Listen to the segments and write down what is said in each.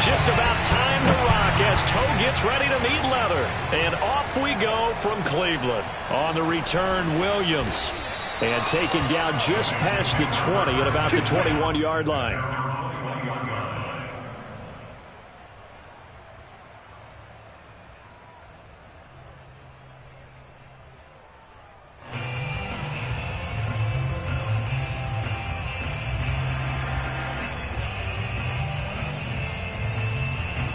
just about time to rock as toe gets ready to meet leather. And off we go from Cleveland. On the return, Williams. And taken down just past the 20 at about the 21-yard line.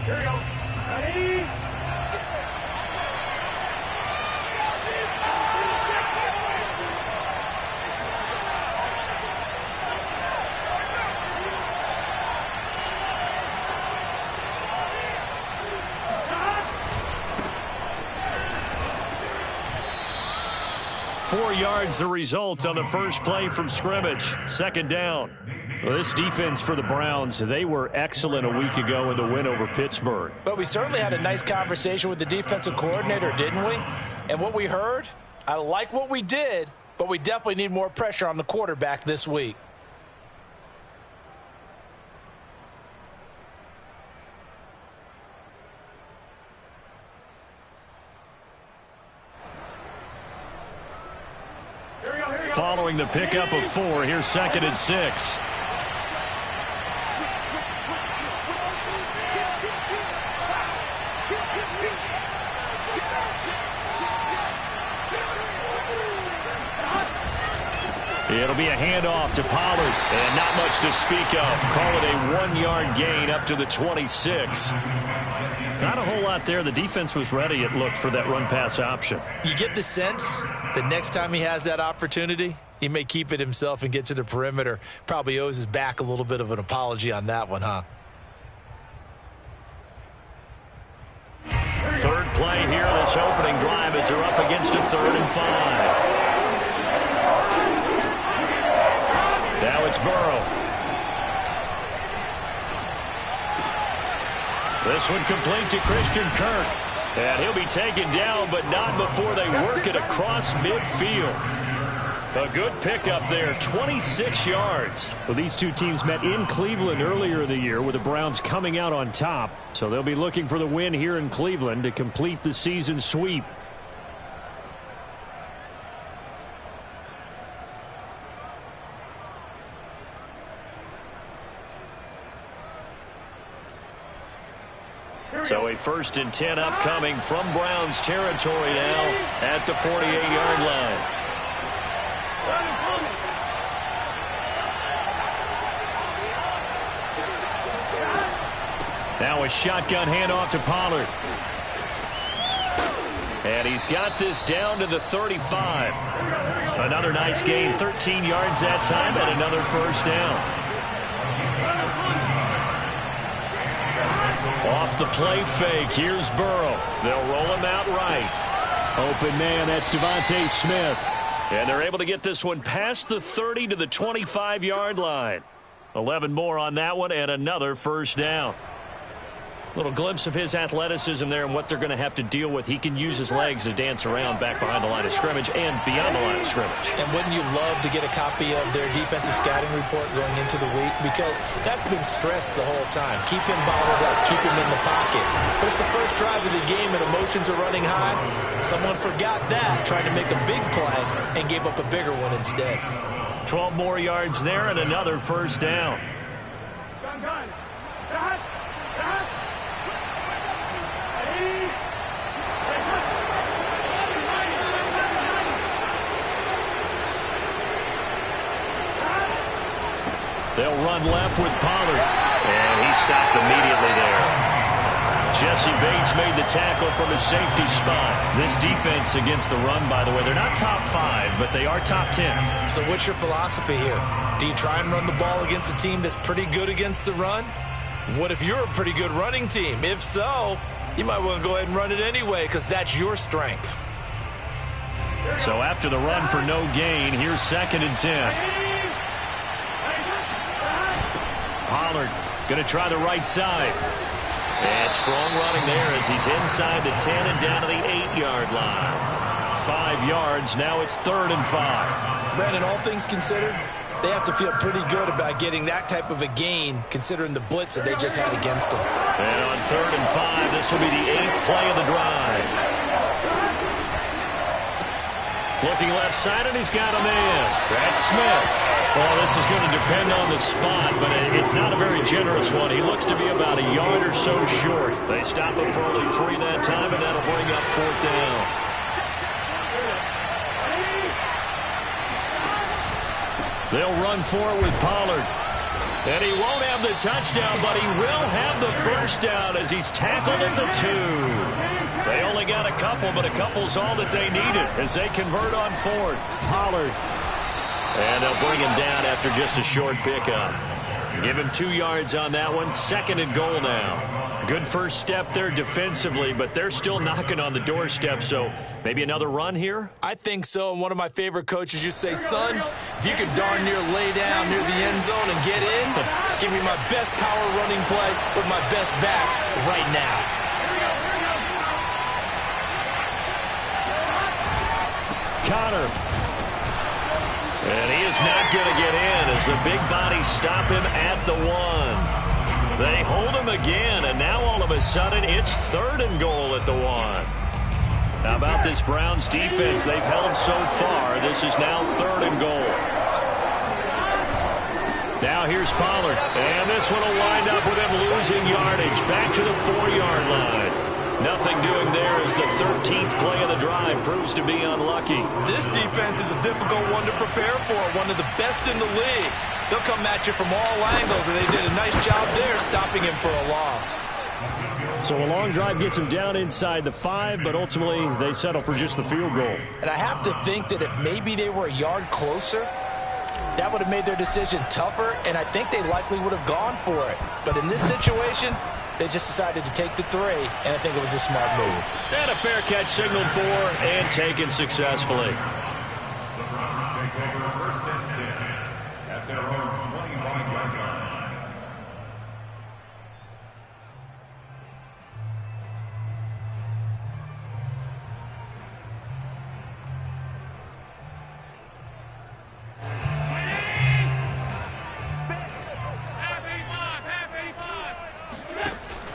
Here we go. Ready? 4 yards the result on the first play from scrimmage. Second down. Well, this defense for the Browns, they were excellent a week ago in the win over Pittsburgh. But we certainly had a nice conversation with the defensive coordinator, didn't we? And what we heard, I like what we did, but we definitely need more pressure on the quarterback this week. Following the pickup of 4, here's 2nd and 6. It'll be a handoff to Pollard, and not much to speak of. Call it a 1-yard gain up to the 26. Not a whole lot there. The defense was ready, it looked, for that run-pass option. You get the sense that next time he has that opportunity, he may keep it himself and get to the perimeter. Probably owes his back a little bit of an apology on that one, huh? Third play here, this opening drive, as they're up against a 3rd and 5. Now it's Burrow. This one complete to Christian Kirk. And he'll be taken down, but not before they work it across midfield. A good pickup there, 26 yards. Well, these two teams met in Cleveland earlier in the year with the Browns coming out on top. So they'll be looking for the win here in Cleveland to complete the season sweep. So a 1st and 10 upcoming from Browns territory now at the 48-yard line. Now a shotgun handoff to Pollard. And he's got this down to the 35. Another nice gain, 13 yards that time, and another first down. Off the play fake, here's Burrow. They'll roll him out right. Open man, that's Devontae Smith. And they're able to get this one past the 30 to the 25-yard line. 11 more on that one, and another first down. Little glimpse of his athleticism there and what they're going to have to deal with. He can use his legs to dance around back behind the line of scrimmage and beyond the line of scrimmage. And wouldn't you love to get a copy of their defensive scouting report going into the week? Because that's been stressed the whole time. Keep him bottled up. Keep him in the pocket. But it's the first drive of the game and emotions are running high. Someone forgot that, trying to make a big play and gave up a bigger one instead. 12 more yards there and another first down. They'll run left with Pollard. And he stopped immediately there. Jesse Bates made the tackle from his safety spot. This defense against the run, by the way, they're not top 5, but they are top 10. So what's your philosophy here? Do you try and run the ball against a team that's pretty good against the run? What if you're a pretty good running team? If so, you might well go ahead and run it anyway because that's your strength. So after the run for no gain, here's 2nd and 10. Pollard going to try the right side. And strong running there as he's inside the 10 and down to the 8-yard line. 5 yards. Now it's 3rd and 5. Brandon, all things considered, they have to feel pretty good about getting that type of a gain, considering the blitz that they just had against them. And on 3rd and 5, this will be the 8th play of the drive. Looking left side, and he's got a man. That's Smith. Well, this is going to depend on the spot, but it's not a very generous one. He looks to be about a yard or so short. They stop him for only 3 that time, and that'll bring up 4th down. They'll run for it with Pollard. And he won't have the touchdown, but he will have the first down as he's tackled at the 2. They only got a couple, but a couple's all that they needed as they convert on 4th. Pollard. And they'll bring him down after just a short pickup. Give him 2 yards on that one. 2nd and goal now. Good first step there defensively, but they're still knocking on the doorstep, so maybe another run here? I think so, and one of my favorite coaches used to say, son, if you could darn near lay down near the end zone and get in, give me my best power running play with my best back right now. Connor. And he is not going to get in as the big bodies stop him at the 1. They hold him again, and now all of a sudden it's 3rd and goal at the 1. How about this Browns defense they've held so far? This is now 3rd and goal. Now here's Pollard, and this one will wind up with him losing yardage back to the 4-yard line. Nothing doing there as the 13th play of the drive proves to be unlucky. This defense is a difficult one to prepare for, one of the best in the league. They'll come at you from all angles, and they did a nice job there stopping him for a loss. So a long drive gets them down inside the 5, but ultimately they settle for just the field goal. And I have to think that if maybe they were a yard closer, that would have made their decision tougher, and I think they likely would have gone for it. But in this situation, they just decided to take the 3, and I think it was a smart move. And a fair catch signaled for and taken successfully. The Browns take over 1st and 10 at their own 25-yard line.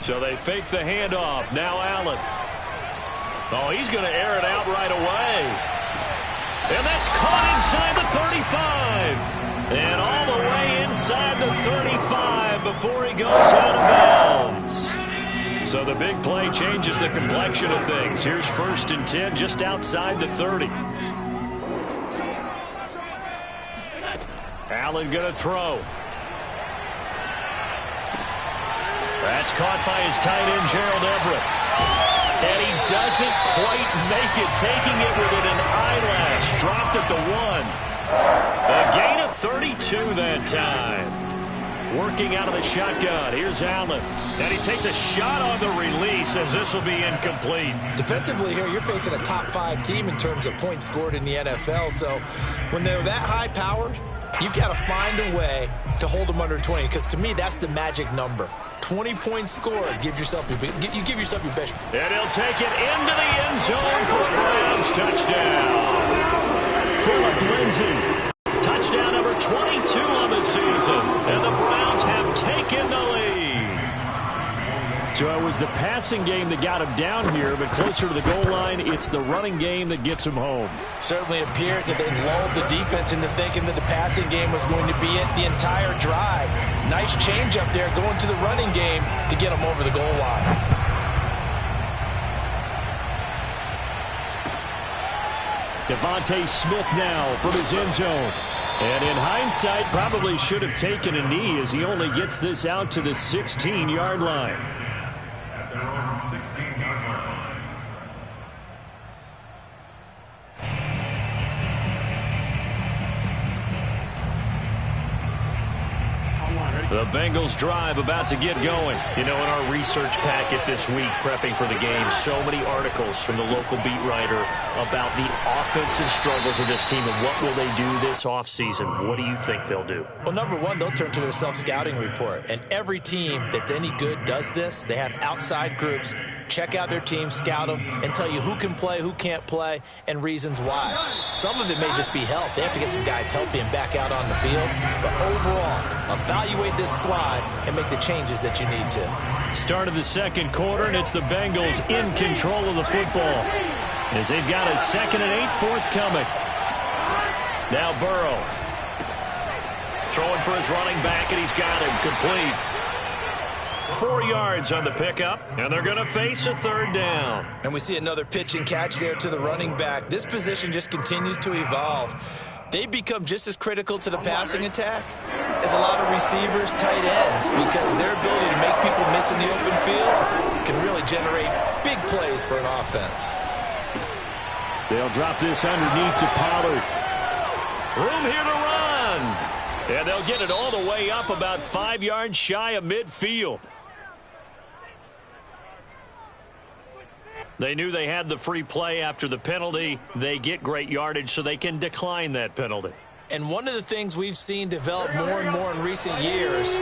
So they fake the handoff. Now Allen. Oh, he's going to air it out right away. And that's caught inside the 35. And all the way inside the 35 before he goes out of bounds. So the big play changes the complexion of things. Here's 1st and 10 just outside the 30. Allen going to throw. That's caught by his tight end, Gerald Everett. And he doesn't quite make it, taking it within an eyelash. Dropped at the 1. A gain of 32 that time. Working out of the shotgun. Here's Allen. And he takes a shot on the release as this will be incomplete. Defensively here, you're facing a top 5 team in terms of points scored in the NFL. So when they're that high-powered, you've got to find a way to hold them under 20, because to me, that's the magic number. 20 points scored. You give yourself your best. And he'll take it into the end zone for a Browns touchdown. Philip Lindsay. Touchdown number 22 on the season. And the Browns have taken the lead. So it was the passing game that got him down here, but closer to the goal line, it's the running game that gets him home. Certainly appears that they lulled the defense into thinking that the passing game was going to be it the entire drive. Nice change up there going to the running game to get them over the goal line. Devontae Smith now from his end zone. And in hindsight, probably should have taken a knee as he only gets this out to the 16-yard line. At their own 16-yard line. The Bengals drive about to get going. You know, in our research packet this week, prepping for the game, so many articles from the local beat writer about the offensive struggles of this team and what will they do this offseason. What do you think they'll do? Well, number one, they'll turn to their self-scouting report. And every team that's any good does this. They have outside groups check out their team, scout them, and tell you who can play, who can't play, and reasons why. Some of it may just be health. They have to get some guys healthy and back out on the field. But overall, evaluate this squad and make the changes that you need to. Start of the second quarter, and it's the Bengals in control of the football as they've got a 2nd and 8 forthcoming. Now Burrow throwing for his running back, and he's got him complete. 4 yards on the pickup, and they're going to face a 3rd down. And we see another pitch and catch there to the running back. This position just continues to evolve. They become just as critical to the passing attack as a lot of receivers, tight ends, because their ability to make people miss in the open field can really generate big plays for an offense. They'll drop this underneath to Pollard. Room here to run. And they'll get it all the way up about 5 yards shy of midfield. They knew they had the free play after the penalty. They get great yardage, so they can decline that penalty. And one of the things we've seen develop more and more in recent years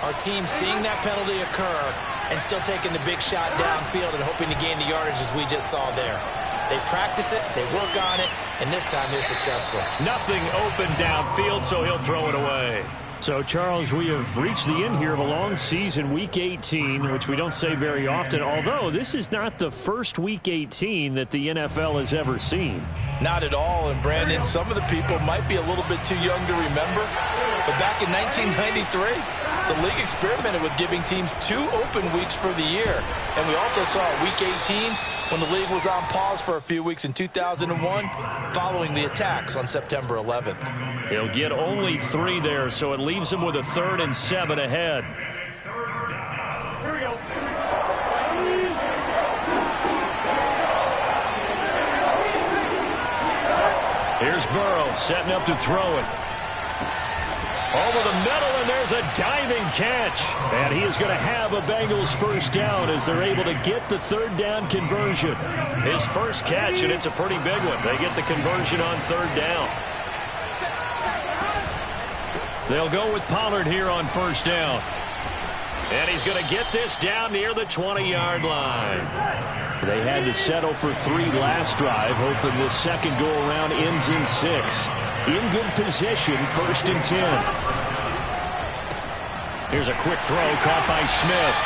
are teams seeing that penalty occur and still taking the big shot downfield and hoping to gain the yardage as we just saw there. They practice it, they work on it, and this time they're successful. Nothing open downfield, so he'll throw it away. So, Charles, we have reached the end here of a long season, Week 18, which we don't say very often, although this is not the first Week 18 that the NFL has ever seen. Not at all, and Brandon, some of the people might be a little bit too young to remember, but back in 1993, the league experimented with giving teams 2 open weeks for the year, and we also saw Week 18 when the league was on pause for a few weeks in 2001 following the attacks on September 11th. He'll get only 3 there, so it leaves him with a 3rd and 7 ahead. Here we go. Here's Burrow setting up to throw it. Over the middle, and there's a diving catch. And he is going to have a Bengals 1st down as they're able to get the 3rd down conversion. His first catch, and it's a pretty big one. They get the conversion on 3rd down. They'll go with Pollard here on 1st down. And he's going to get this down near the 20-yard line. They had to settle for 3 last drive, hoping this second go-around ends in 6. In good position, 1st and 10. Here's a quick throw caught by Smith.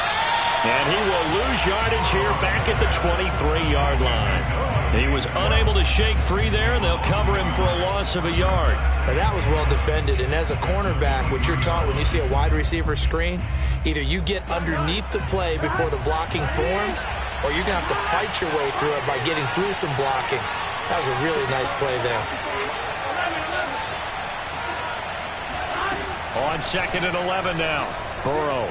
And he will lose yardage here back at the 23-yard line. He was unable to shake free there, and they'll cover him for a loss of a yard. Now that was well defended, and as a cornerback, what you're taught when you see a wide receiver screen, either you get underneath the play before the blocking forms, or you're going to have to fight your way through it by getting through some blocking. That was a really nice play there. On 2nd and 11 now. Burrow.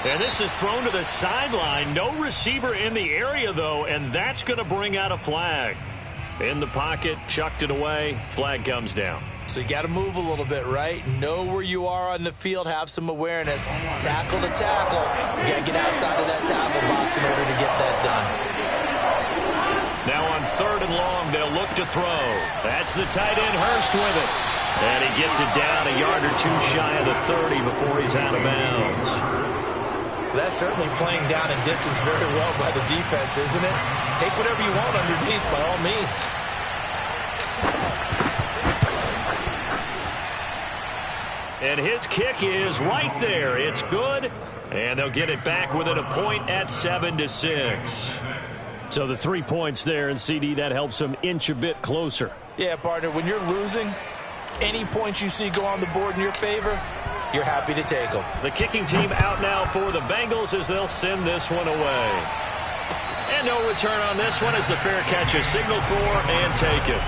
And this is thrown to the sideline. No receiver in the area, though, and that's going to bring out a flag. In the pocket, chucked it away. Flag comes down. So you got to move a little bit, right? Know where you are on the field. Have some awareness. Tackle to tackle. You got to get outside of that tackle box in order to get that done. Now on 3rd and long, they'll look to throw. That's the tight end, Hurst, with it. And he gets it down a yard or 2 shy of the 30 before he's out of bounds. That's certainly playing down in distance very well by the defense, isn't it? Take whatever you want underneath by all means. And his kick is right there. It's good. And they'll get it back within a point at 7-6. So the 3 points there, and CD, that helps them inch a bit closer. Yeah, partner, when you're losing, any points you see go on the board in your favor, you're happy to take them. The kicking team out now for the Bengals as they'll send this one away. And no return on this one as the fair catch is signaled for and taken.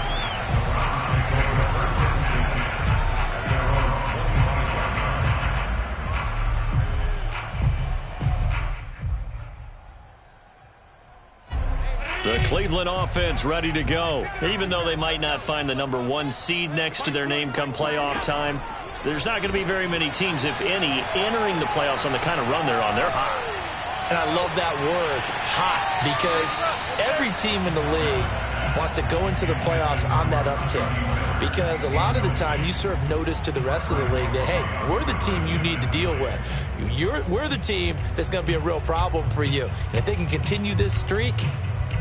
The Cleveland offense ready to go. Even though they might not find the number 1 seed next to their name come playoff time, there's not going to be very many teams, if any, entering the playoffs on the kind of run they're on. They're hot. And I love that word, hot, because every team in the league wants to go into the playoffs on that uptick. Because a lot of the time you serve notice to the rest of the league that, hey, we're the team you need to deal with. We're the team that's going to be a real problem for you. And if they can continue this streak,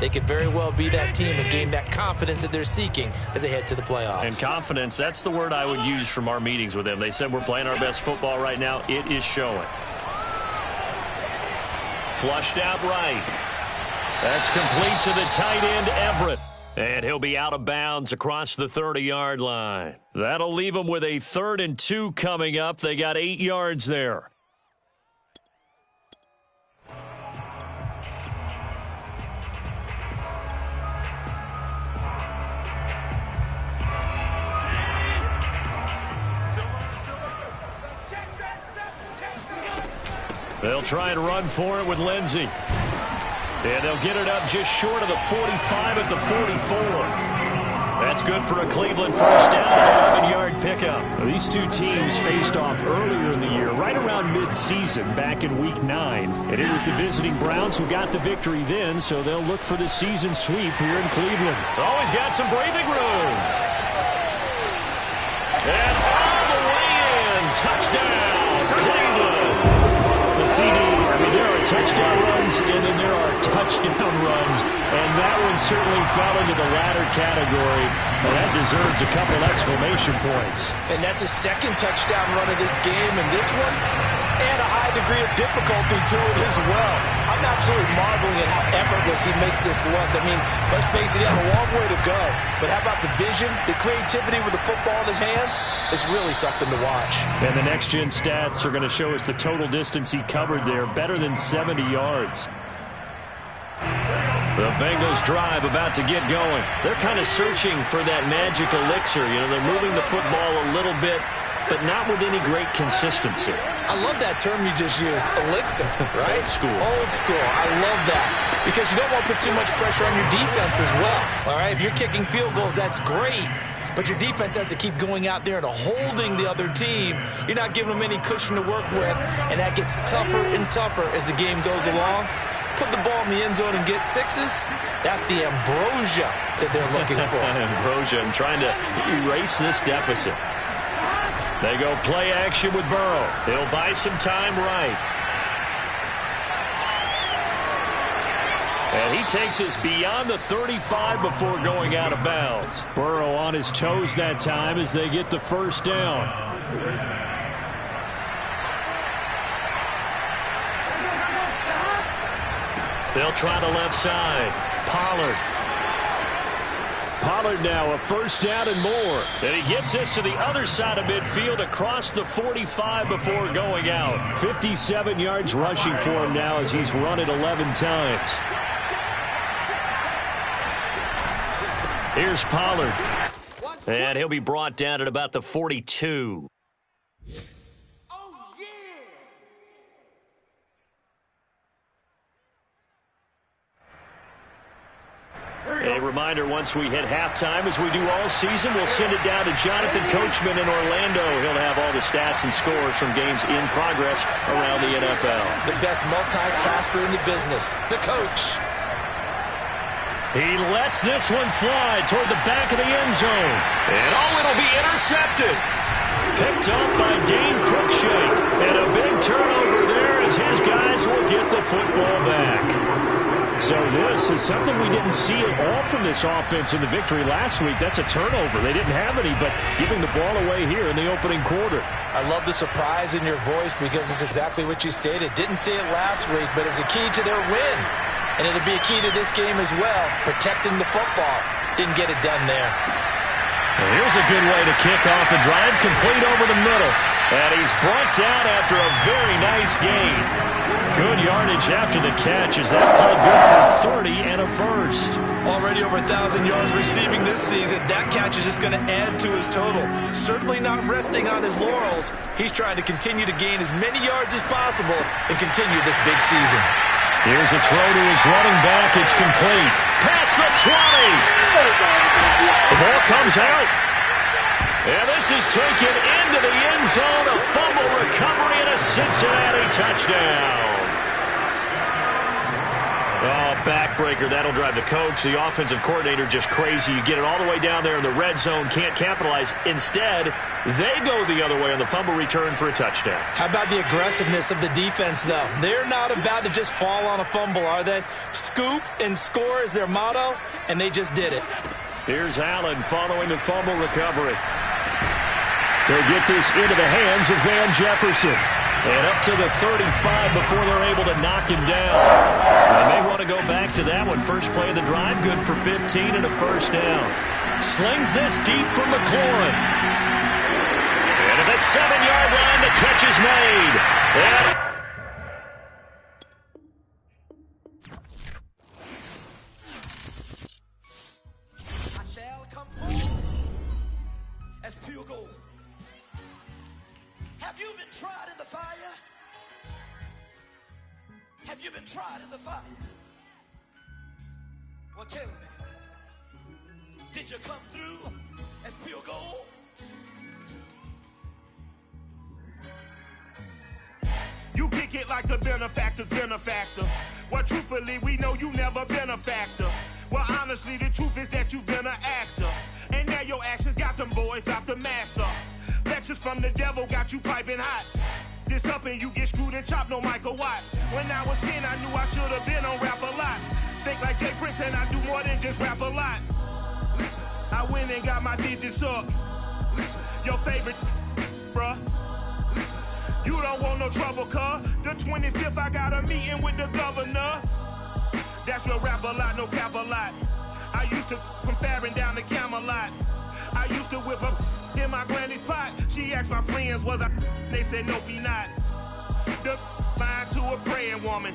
they could very well be that team and gain that confidence that they're seeking as they head to the playoffs. And confidence, that's the word I would use from our meetings with them. They said we're playing our best football right now. It is showing. Flushed out right. That's complete to the tight end, Everett. And he'll be out of bounds across the 30-yard line. That'll leave him with a 3rd and 2 coming up. They got 8 yards there. They'll try and run for it with Lindsey. And they'll get it up just short of the 45 at the 44. That's good for a Cleveland first down, 11-yard pickup. Now, these two teams faced off earlier in the year, right around mid-season, back in Week 9. And it was the visiting Browns who got the victory then, so they'll look for the season sweep here in Cleveland. Always got some breathing room. And all the way in. Touchdown, Cleveland. The CD, there are touchdown runs, and then there are touchdown runs, and that one certainly fell into the latter category, and that deserves a couple exclamation points. And that's a second touchdown run of this game, and this one, and a high degree of difficulty to it as well. I'm absolutely marveling at how effortless he makes this look. Let's face it, he had a long way to go, but how about the vision, the creativity with the football in his hands? It's really something to watch. And the next-gen stats are going to show us the total distance he covered there, better than 70 yards. The Bengals drive about to get going. They're kind of searching for that magic elixir. They're moving the football a little bit, but not with any great consistency. I love that term you just used, elixir, right? Old school. Old school. I love that. Because you don't want to put too much pressure on your defense as well. All right, if you're kicking field goals, that's great. But your defense has to keep going out there and holding the other team. You're not giving them any cushion to work with, and that gets tougher and tougher as the game goes along. Put the ball in the end zone and get 6s. That's the ambrosia that they're looking for. Ambrosia, I'm trying to erase this deficit. They go play action with Burrow. He'll buy some time right. And he takes us beyond the 35 before going out of bounds. Burrow on his toes that time as they get the first down. They'll try the left side. Pollard. Pollard now a first down and more. And he gets this to the other side of midfield across the 45 before going out. 57 yards rushing for him now as he's run it 11 times. Here's Pollard. And he'll be brought down at about the 42. A reminder, once we hit halftime, as we do all season, we'll send it down to Jonathan Coachman in Orlando. He'll have all the stats and scores from games in progress around the NFL. The best multitasker in the business, the coach. He lets this one fly toward the back of the end zone. And it'll be intercepted. Picked up by Dane Cruikshank. And a big turnover there as his guys will get the football back. So this is something we didn't see at all from this offense in the victory last week. That's a turnover. They didn't have any, but giving the ball away here in the opening quarter. I love the surprise in your voice because it's exactly what you stated. Didn't see it last week, but it's a key to their win. And it'll be a key to this game as well, protecting the football. Didn't get it done there. Well, here's a good way to kick off a drive, complete over the middle. And he's brought down after a very nice gain. Good yardage after the catch. Is that called good for 30 and a first? Already over 1,000 yards receiving this season. That catch is just going to add to his total. Certainly not resting on his laurels. He's trying to continue to gain as many yards as possible and continue this big season. Here's a throw to his running back. It's complete. Past the 20. The ball comes out. And this is taken into the end zone. A fumble recovery and a Cincinnati touchdown. Oh, backbreaker. That'll drive the coach, the offensive coordinator, just crazy. You get it all the way down there in the red zone, can't capitalize. Instead, they go the other way on the fumble return for a touchdown. How about the aggressiveness of the defense, though? They're not about to just fall on a fumble, are they? Scoop and score is their motto, and they just did it. Here's Allen following the fumble recovery. They'll get this into the hands of Van Jefferson. And up to the 35 before they're able to knock him down. They may want to go back to that one. First play of the drive, good for 15 and a first down. Slings this deep from McLaurin. And at the 7-yard line, the catch is made. And I shall come forth as pure gold. Have you been tried in the fire? Have you been tried in the fire? Well, tell me, did you come through as pure gold? You kick it like the benefactor's benefactor. Well, truthfully, we know you never been a factor. Well, honestly, the truth is that you've been an actor. And now your actions got them boys dropped the mask up. Lectures from the devil got you piping hot. This up and you get screwed and chopped, no Michael Watts. When I was 10, I knew I should have been on Rap a Lot. Think like Jay Prince and I do more than just rap a lot. I went and got my digits up. Your favorite, bruh. You don't want no trouble, cuz. The 25th, I got a meeting with the governor. That's your Rap a Lot, no cap a lot. I used to from Farron down to Camelot. I used to whip up in my granny's pot. She asked my friends, was I? They said, nope, he not. The line to a praying woman.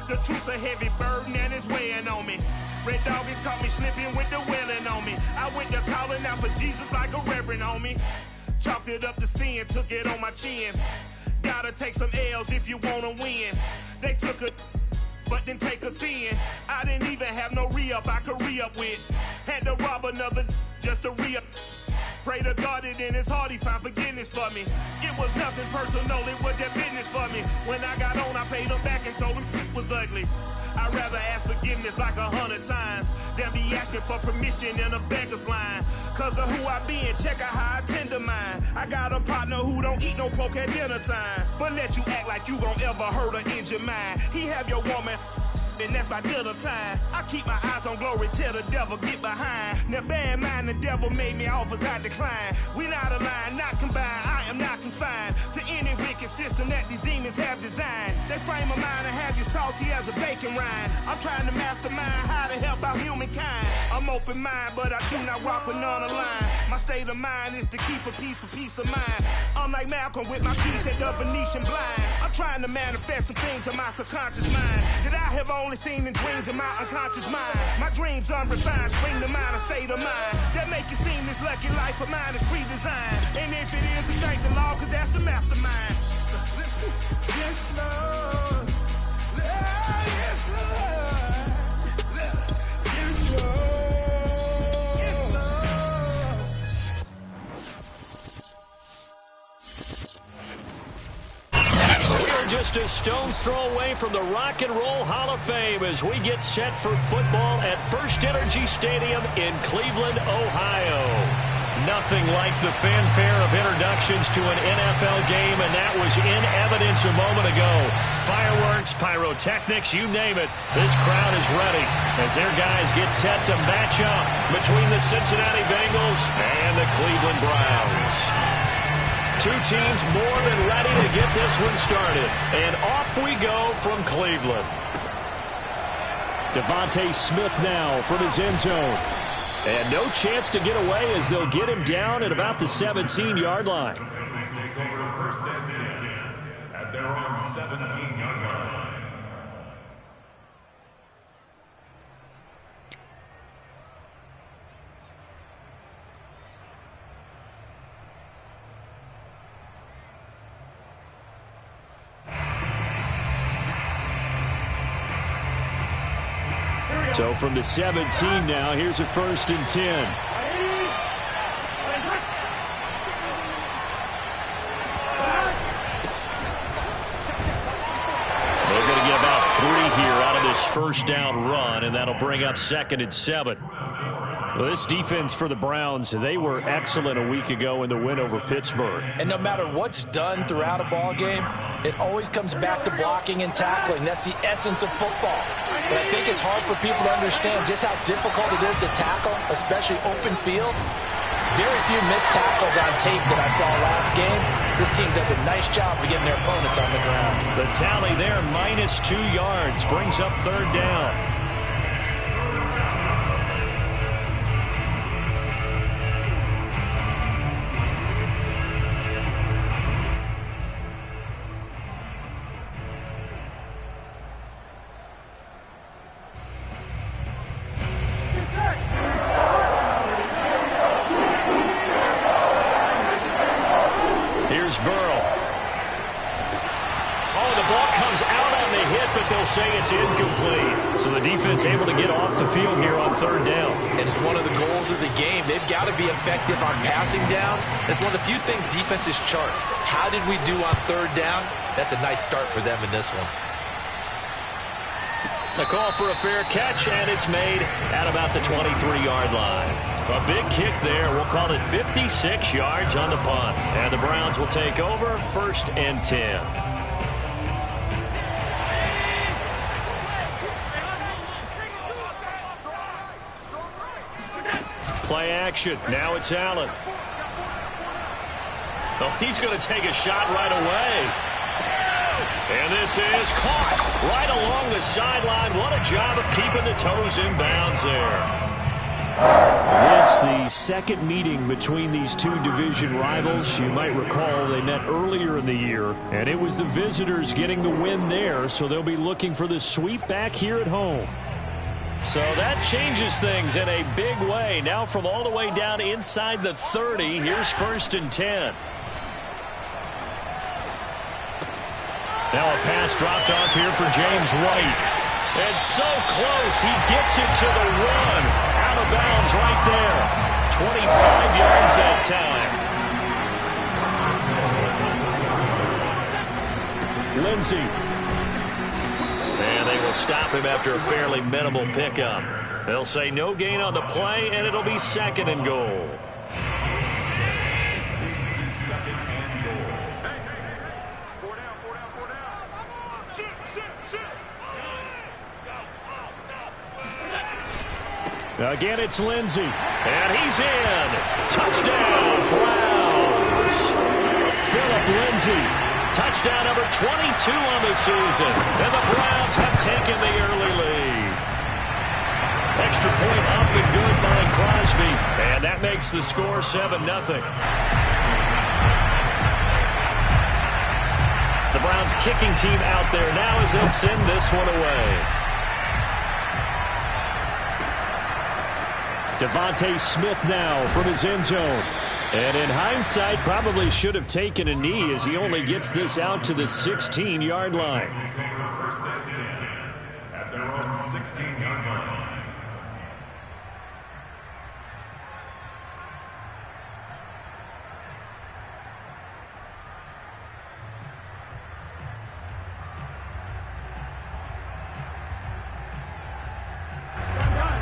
The truth's a heavy burden and it's weighing on me. Red Doggies caught me slipping with the wailing on me. I went to calling out for Jesus like a reverend on me. Chalked it up to sin, took it on my chin. Gotta take some L's if you wanna win. They took a but didn't take a sin. I didn't even have no re-up I could re-up with. Had to rob another just to re-up. Pray to God that in his heart he found forgiveness for me. It was nothing personal, it was just business for me. When I got on, I paid him back and told him it was ugly. I'd rather ask forgiveness like 100 times than be asking for permission in a beggar's line. Cause of who I be and check out how I tend to mine. I got a partner who don't eat no pork at dinner time, but let you act like you gon' ever hurt or injure mine. He have your woman and that's by dinner time. I keep my eyes on glory till the devil get behind. Now bear in mind the devil made me offers I decline. We not aligned, not combined, I am not confined to any wicked system that these demons have designed. They frame a mind and have you salty as a bacon rind. I'm trying to mastermind how to help out humankind. I'm open mind, but I do not walk with none aligned. My state of mind is to keep a peace for peace of mind. Unlike Malcolm with my piece at the Venetian blinds. I'm trying to manifest some things in my subconscious mind that I have only seen in dreams in my unconscious mind. My dreams unrefined, spring to mind a state of mind that make it seem this lucky life of mine is pre-designed. And if it is, then thank the Lord, cause that's the mastermind. Yes, Lord. Yes, Lord. Yes, Lord. Just a stone's throw away from the Rock and Roll Hall of Fame as we get set for football at First Energy Stadium in Cleveland, Ohio. Nothing like the fanfare of introductions to an NFL game, and that was in evidence a moment ago. Fireworks, pyrotechnics, you name it. This crowd is ready as their guys get set to match up between the Cincinnati Bengals and the Cleveland Browns. Two teams more than ready to get this one started. And off we go from Cleveland. Devontae Smith now from his end zone. And no chance to get away as they'll get him down at about the 17-yard line. Bengals take over first and 10 at their own 17-yard line. So from the 17 now, here's a first and 10. They're going to get about here out of this first down run, and that'll bring up 2nd and 7. Well, this defense for the Browns, they were excellent a week ago in the win over Pittsburgh. And no matter what's done throughout a ball game, it always comes back to blocking and tackling. That's the essence of football. But I think it's hard for people to understand just how difficult it is to tackle, especially open field. Very few missed tackles on tape that I saw last game. This team does a nice job of getting their opponents on the ground. The tally there, -2 yards, brings up 3rd down. Say it's incomplete. So the defense able to get off the field here on 3rd down. And it's one of the goals of the game. They've got to be effective on passing downs. It's one of the few things defenses chart. How did we do on 3rd down? That's a nice start for them in this one. The call for a fair catch, and it's made at about the 23-yard line. A big kick there. We'll call it 56 yards on the punt. And the Browns will take over 1st and 10. Play action. Now it's Allen. Oh, he's going to take a shot right away. And this is caught right along the sideline. What a job of keeping the toes in bounds there. This, the second meeting between these two division rivals. You might recall they met earlier in the year, and it was the visitors getting the win there, so they'll be looking for the sweep back here at home. So that changes things in a big way. Now from all the way down inside the 30, here's 1st and 10. Now a pass dropped off here for James White. And so close, he gets it to the 1. Out of bounds right there. 25 yards that time. Lindsey. And they will stop him after a fairly minimal pickup. They'll say no gain on the play, and it'll be 2nd and goal. Again, it's Lindsey. And he's in. Touchdown, Browns. Phillip Lindsey. Touchdown number 22 on the season. And the Browns have taken the early lead. Extra point up and good by Crosby. And that makes the score 7-0. The Browns kicking team out there now as they'll send this one away. Devontae Smith now from his end zone. And in hindsight, probably should have taken a knee as he only gets this out to the 16-yard line. First and 10 at their own 16-yard line.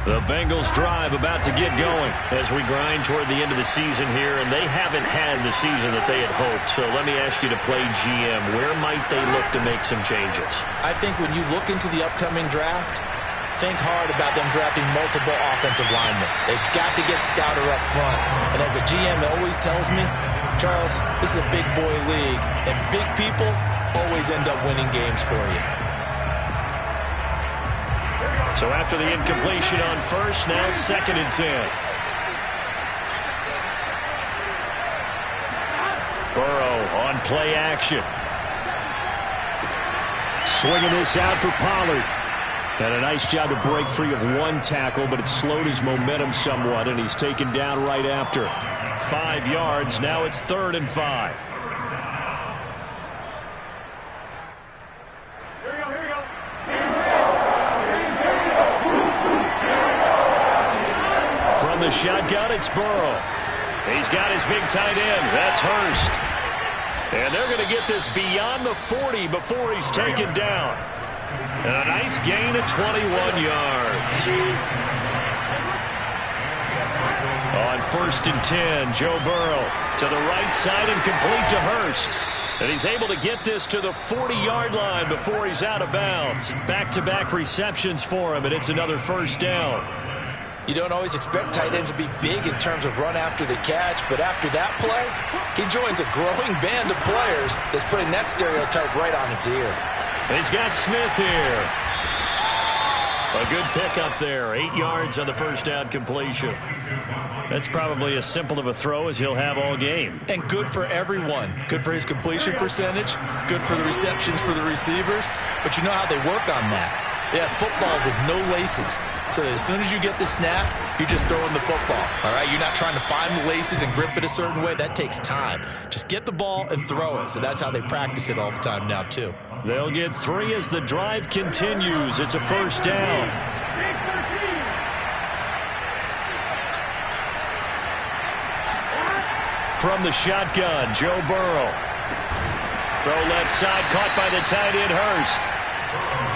The Bengals drive about to get going as we grind toward the end of the season here, and they haven't had the season that they had hoped. So let me ask you to play GM. Where might they look to make some changes? I think when you look into the upcoming draft, think hard about them drafting multiple offensive linemen. They've got to get stouter up front. And as a GM always tells me, Charles, this is a big boy league, and big people always end up winning games for you. So after the incompletion on first, now 2nd and 10. Burrow on play action. Swinging this out for Pollard. And a nice job to break free of one tackle, but it slowed his momentum somewhat, and he's taken down right after. 5 yards, now it's 3rd and 5. From the shotgun, it's Burrow. He's got his big tight end. That's Hurst. And they're going to get this beyond the 40 before he's taken down. And a nice gain of 21 yards. On 1st and 10, Joe Burrow to the right side and complete to Hurst. And he's able to get this to the 40-yard line before he's out of bounds. Back-to-back receptions for him, and it's another first down. You don't always expect tight ends to be big in terms of run after the catch, but after that play, he joins a growing band of players that's putting that stereotype right on its ear. He's got Smith here. A good pickup there. 8 yards on the first down completion. That's probably as simple of a throw as he'll have all game. And good for everyone. Good for his completion percentage. Good for the receptions for the receivers. But you know how they work on that. They have footballs with no laces. So that as soon as you get the snap, you're just throwing the football. All right? You're not trying to find the laces and grip it a certain way. That takes time. Just get the ball and throw it. So that's how they practice it all the time now, too. They'll get 3 as the drive continues. It's a first down. From the shotgun, Joe Burrow. Throw left side, caught by the tight end, Hurst.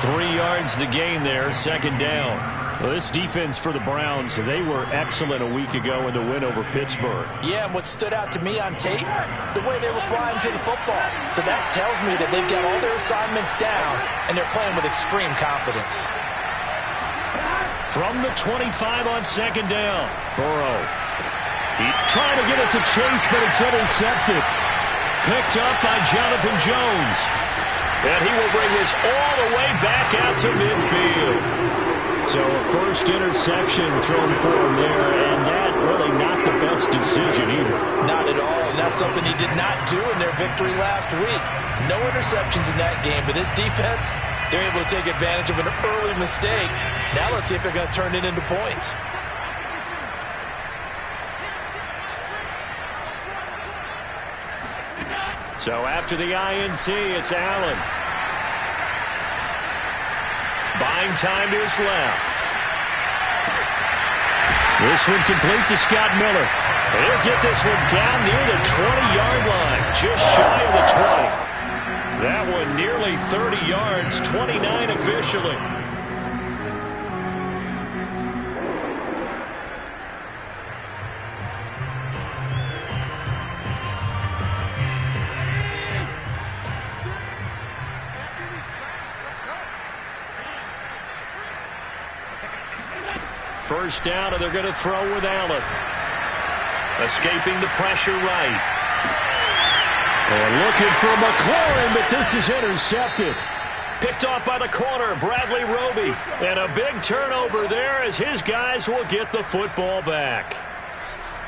3 yards the gain there, second down. Well, this defense for the Browns, they were excellent a week ago in the win over Pittsburgh. Yeah, and what stood out to me on tape, the way they were flying to the football. So that tells me that they've got all their assignments down, and they're playing with extreme confidence. From the 25 on second down, Burrow. He tried to get it to Chase, but it's intercepted. Picked up by Jonathan Jones. And he will bring this all the way back out to midfield. So a first interception thrown for him there, and that really not the best decision either. Not at all, and that's something he did not do in their victory last week. No interceptions in that game, but this defense, they're able to take advantage of an early mistake. Now let's see if they're going to turn it into points. So after the INT, it's Allen. Buying time to his left. This one complete to Scott Miller. He'll get this one down near the 20-yard line, just shy of the 20. That one nearly 30 yards, 29 officially. First down, and they're going to throw with Allen. Escaping the pressure right. And looking for McLaurin, but this is intercepted. Picked off by the corner, Bradley Roby. And a big turnover there as his guys will get the football back.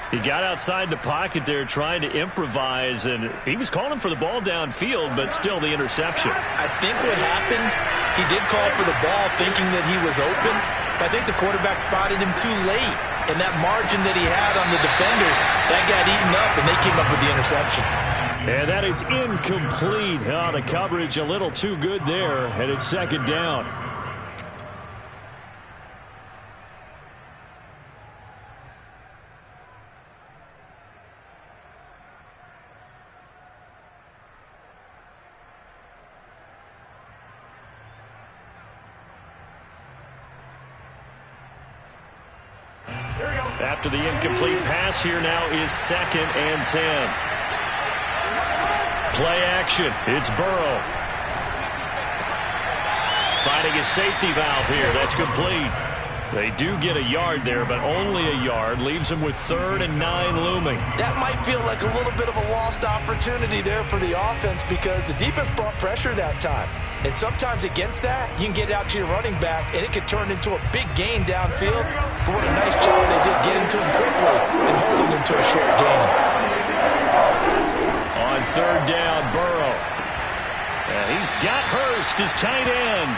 He got outside the pocket there trying to improvise, and he was calling for the ball downfield, but still the interception. I think what happened, he did call for the ball thinking that he was open, but I think the quarterback spotted him too late. And that margin that he had on the defenders, that got eaten up, and they came up with the interception. And that is incomplete. Oh, the coverage a little too good there, and it's second down. After the incomplete pass, here now is 2nd and 10. Play action. It's Burrow. Finding a safety valve here. That's complete. They do get a yard there, but only a yard. Leaves them with 3rd and 9 looming. That might feel like a little bit of a lost opportunity there for the offense because the defense brought pressure that time. And sometimes against that, you can get out to your running back, and it could turn into a big gain downfield. But what a nice job they did getting to him quickly and holding him to a short gain. On 3rd down, Burrow. And he's got Hurst, his tight end.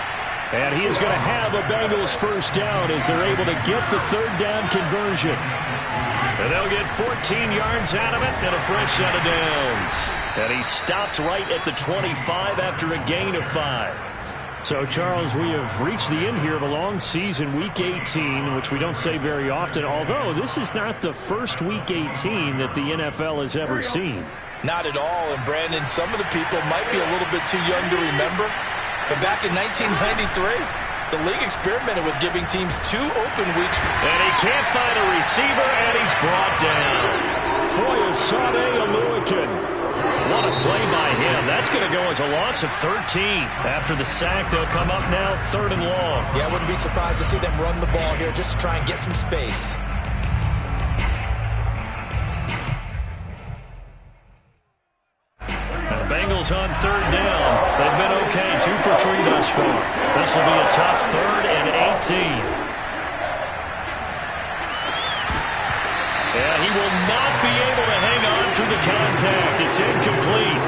And he is going to have a Bengals first down as they're able to get the 3rd down conversion. And they'll get 14 yards out of it and a fresh set of downs. And he stopped right at the 25 after a gain of 5. So, Charles, we have reached the end here of a long season, Week 18, which we don't say very often, although this is not the first Week 18 that the NFL has ever seen. Not at all. And, Brandon, some of the people might be a little bit too young to remember. But back in 1993, the league experimented with giving teams 2 open weeks. And he can't find a receiver, and he's brought down. Foyesade Oluokun. What a play by him. That's going to go as a loss of 13. After the sack, they'll come up now 3rd and long. Yeah, I wouldn't be surprised to see them run the ball here just to try and get some space. The Bengals on 3rd down. They've been okay, 2 for 3 thus far. This will be a tough 3rd and 18. And he will not be able to hang on through the contact. It's incomplete.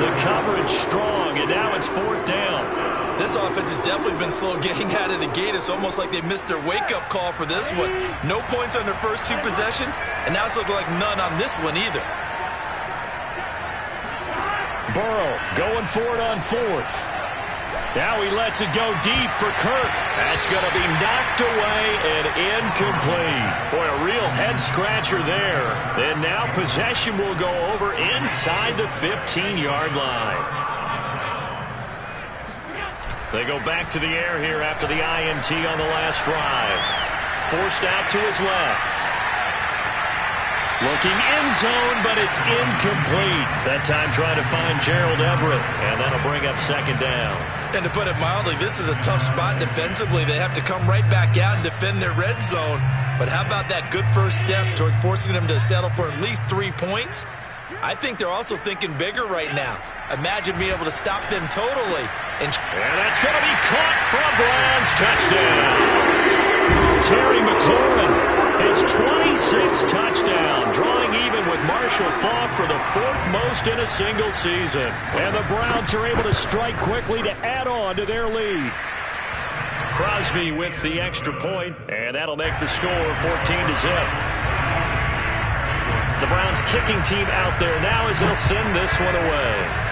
The coverage strong, and now it's 4th down. This offense has definitely been slow getting out of the gate. It's almost like they missed their wake-up call for this one. No points on their first 2 possessions, and now it's looking like none on this one either. Burrow going for it on 4th. Now he lets it go deep for Kirk. That's going to be knocked away and incomplete. Boy, a real head-scratcher there. And now possession will go over inside the 15-yard line. They go back to the air here after the INT on the last drive. Forced out to his left. Looking end zone, but it's incomplete. That time trying to find Gerald Everett, and that'll bring up 2nd down. And to put it mildly, this is a tough spot defensively. They have to come right back out and defend their red zone. But how about that good first step towards forcing them to settle for at least 3 points? I think they're also thinking bigger right now. Imagine being able to stop them totally. And that's going to be caught for a Browns touchdown. Terry McLaurin. His 26th touchdown, drawing even with Marshall Faulk for the 4th most in a single season. And the Browns are able to strike quickly to add on to their lead. Crosby with the extra point, and that'll make the score 14-0. The Browns kicking team out there now as they'll send this one away.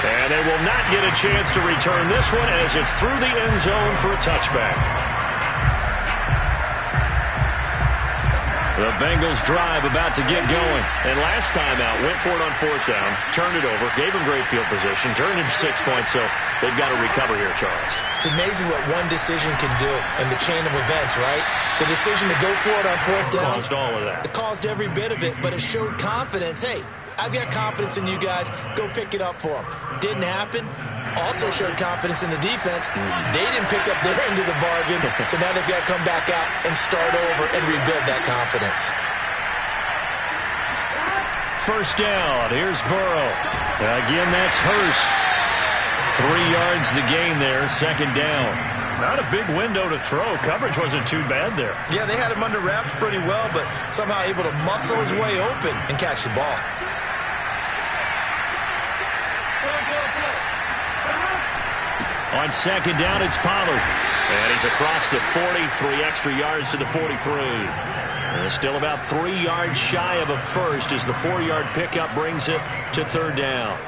And they will not get a chance to return this one as it's through the end zone for a touchback. The Bengals drive about to get going. And last time out, went for it on 4th down, turned it over, gave them great field position, turned into 6 points, so they've got to recover here, Charles. It's amazing what one decision can do in the chain of events, right? The decision to go for it on 4th down. Caused all of that. It caused every bit of it, but it showed confidence. Hey, I've got confidence in you guys. Go pick it up for them. Didn't happen. Also showed confidence in the defense. They didn't pick up their end of the bargain, so now they've got to come back out and start over and rebuild that confidence. 1st down. Here's Burrow. Again, that's Hurst. 3 yards the gain there, 2nd down. Not a big window to throw. Coverage wasn't too bad there. Yeah, they had him under wraps pretty well, but somehow able to muscle his way open and catch the ball. On 2nd down, it's Pollard. And he's across the 40, 3 extra yards to the 43. And still about 3 yards shy of a first as the 4-yard pickup brings it to 3rd down.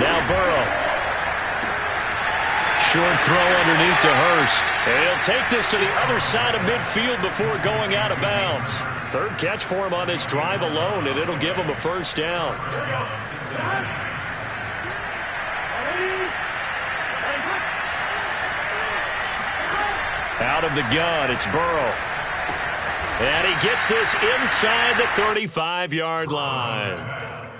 Now Burrow. Short throw underneath to Hurst. And he'll take this to the other side of midfield before going out of bounds. 3rd catch for him on this drive alone, and it'll give him a 1st down. Out of the gun, it's Burrow. And he gets this inside the 35-yard line.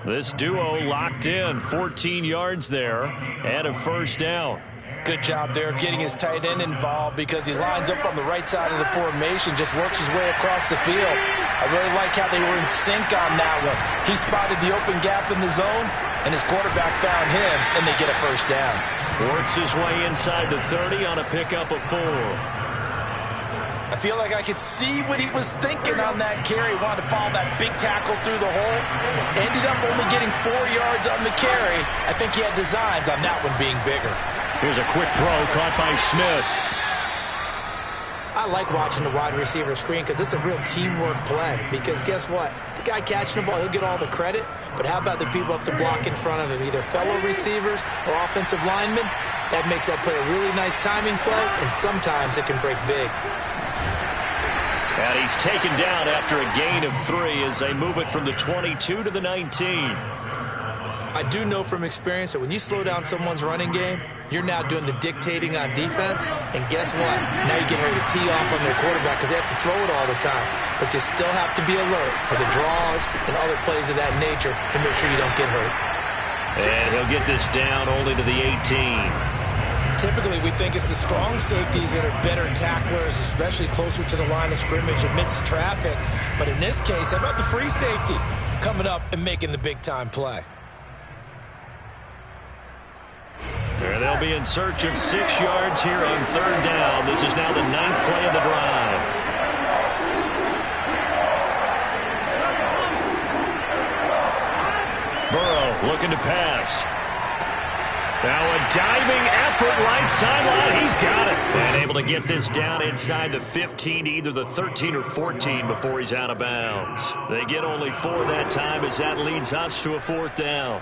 This duo locked in, 14 yards there, and a 1st down. Good job there of getting his tight end involved because he lines up on the right side of the formation, just works his way across the field. I really like how they were in sync on that one. He spotted the open gap in the zone, and his quarterback found him, and they get a 1st down. Works his way inside the 30 on a pickup of 4. I feel like I could see what he was thinking on that carry. Wanted to follow that big tackle through the hole. Ended up only getting 4 yards on the carry. I think he had designs on that one being bigger. Here's a quick throw caught by Smith. I like watching the wide receiver screen because it's a real teamwork play. Because guess what? The guy catching the ball, he'll get all the credit. But how about the people up to block in front of him, either fellow receivers or offensive linemen? That makes that play a really nice timing play, and sometimes it can break big. And he's taken down after a gain of 3 as they move it from the 22 to the 19. I do know from experience that when you slow down someone's running game, you're now doing the dictating on defense, and guess what? Now you're getting ready to tee off on their quarterback because they have to throw it all the time. But you still have to be alert for the draws and other plays of that nature to make sure you don't get hurt. And he'll get this down only to the 18. Typically, we think it's the strong safeties that are better tacklers, especially closer to the line of scrimmage amidst traffic. But in this case, how about the free safety coming up and making the big-time play? There they'll be in search of 6 yards here on 3rd down. This is now the 9th play of the drive. Burrow looking to pass. Now a diving effort right sideline. He's got it. And able to get this down inside the 15 to either the 13 or 14 before he's out of bounds. They get only 4 that time as that leads us to a 4th down.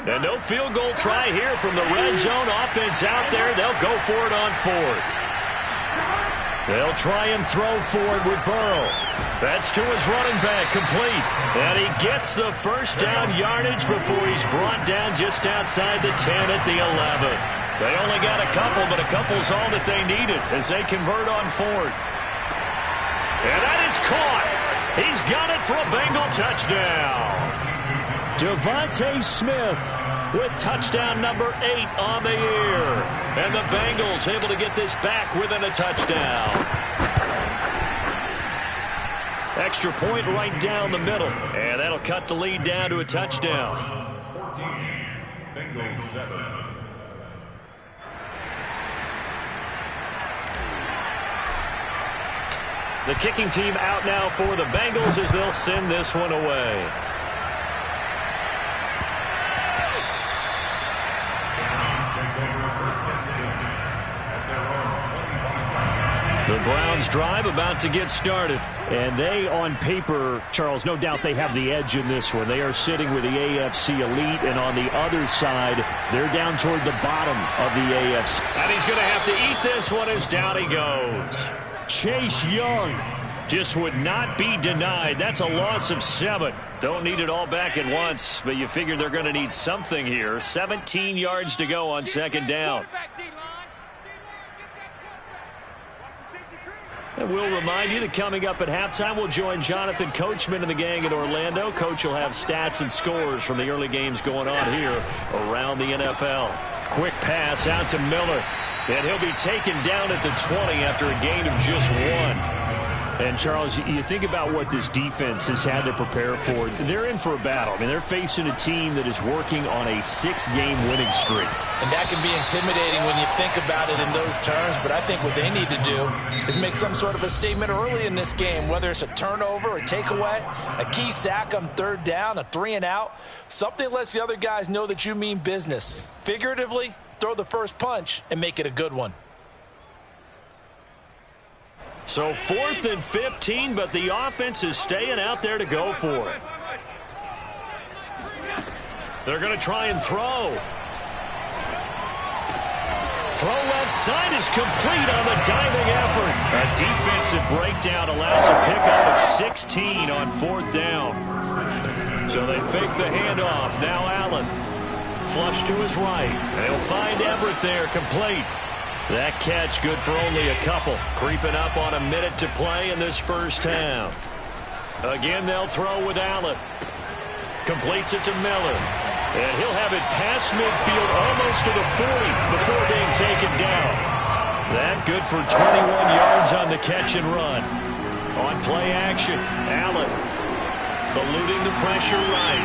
And no field goal try here from the red zone. Offense out there. They'll go for it on 4th. They'll try and throw for it with Burrow. That's to his running back, complete. And he gets the first down yardage before he's brought down just outside the 10 at the 11. They only got a couple, but a couple's all that they needed as they convert on 4th. And that is caught. He's got it for a Bengal touchdown. Devontae Smith with touchdown number 8 on the year. And the Bengals able to get this back within a touchdown. Extra point right down the middle. And that'll cut the lead down to a touchdown. 14, Bengals 7. The kicking team out now for the Bengals as they'll send this one away. The Browns drive about to get started. And they, on paper, Charles, no doubt they have the edge in this one. They are sitting with the AFC elite, and on the other side, they're down toward the bottom of the AFC. And he's going to have to eat this one as down he goes. Chase Young just would not be denied. That's a loss of 7. Don't need it all back at once, but you figure they're going to need something here. 17 yards to go on 2nd down. And we'll remind you that coming up at halftime, we'll join Jonathan Coachman and the gang in Orlando. Coach will have stats and scores from the early games going on here around the NFL. Quick pass out to Miller. And he'll be taken down at the 20 after a gain of just 1. And, Charles, you think about what this defense has had to prepare for. They're in for a battle. I mean, they're facing a team that is working on a 6-game winning streak. And that can be intimidating when you think about it in those terms. But I think what they need to do is make some sort of a statement early in this game, whether it's a turnover, a takeaway, a key sack on 3rd down, a 3-and-out. Something that lets the other guys know that you mean business. Figuratively, throw the first punch and make it a good one. So 4th and 15, but the offense is staying out there to go for it. They're going to try and throw. Throw left side is complete on the diving effort. A defensive breakdown allows a pickup of 16 on 4th down. So they fake the handoff. Now Allen. Flush to his right. They'll find Everett there, complete. That catch good for only a couple. Creeping up on a minute to play in this first half. Again, they'll throw with Allen. Completes it to Miller. And he'll have it past midfield almost to the 40 before being taken down. That good for 21 yards on the catch and run. On play action, Allen eluding the pressure right.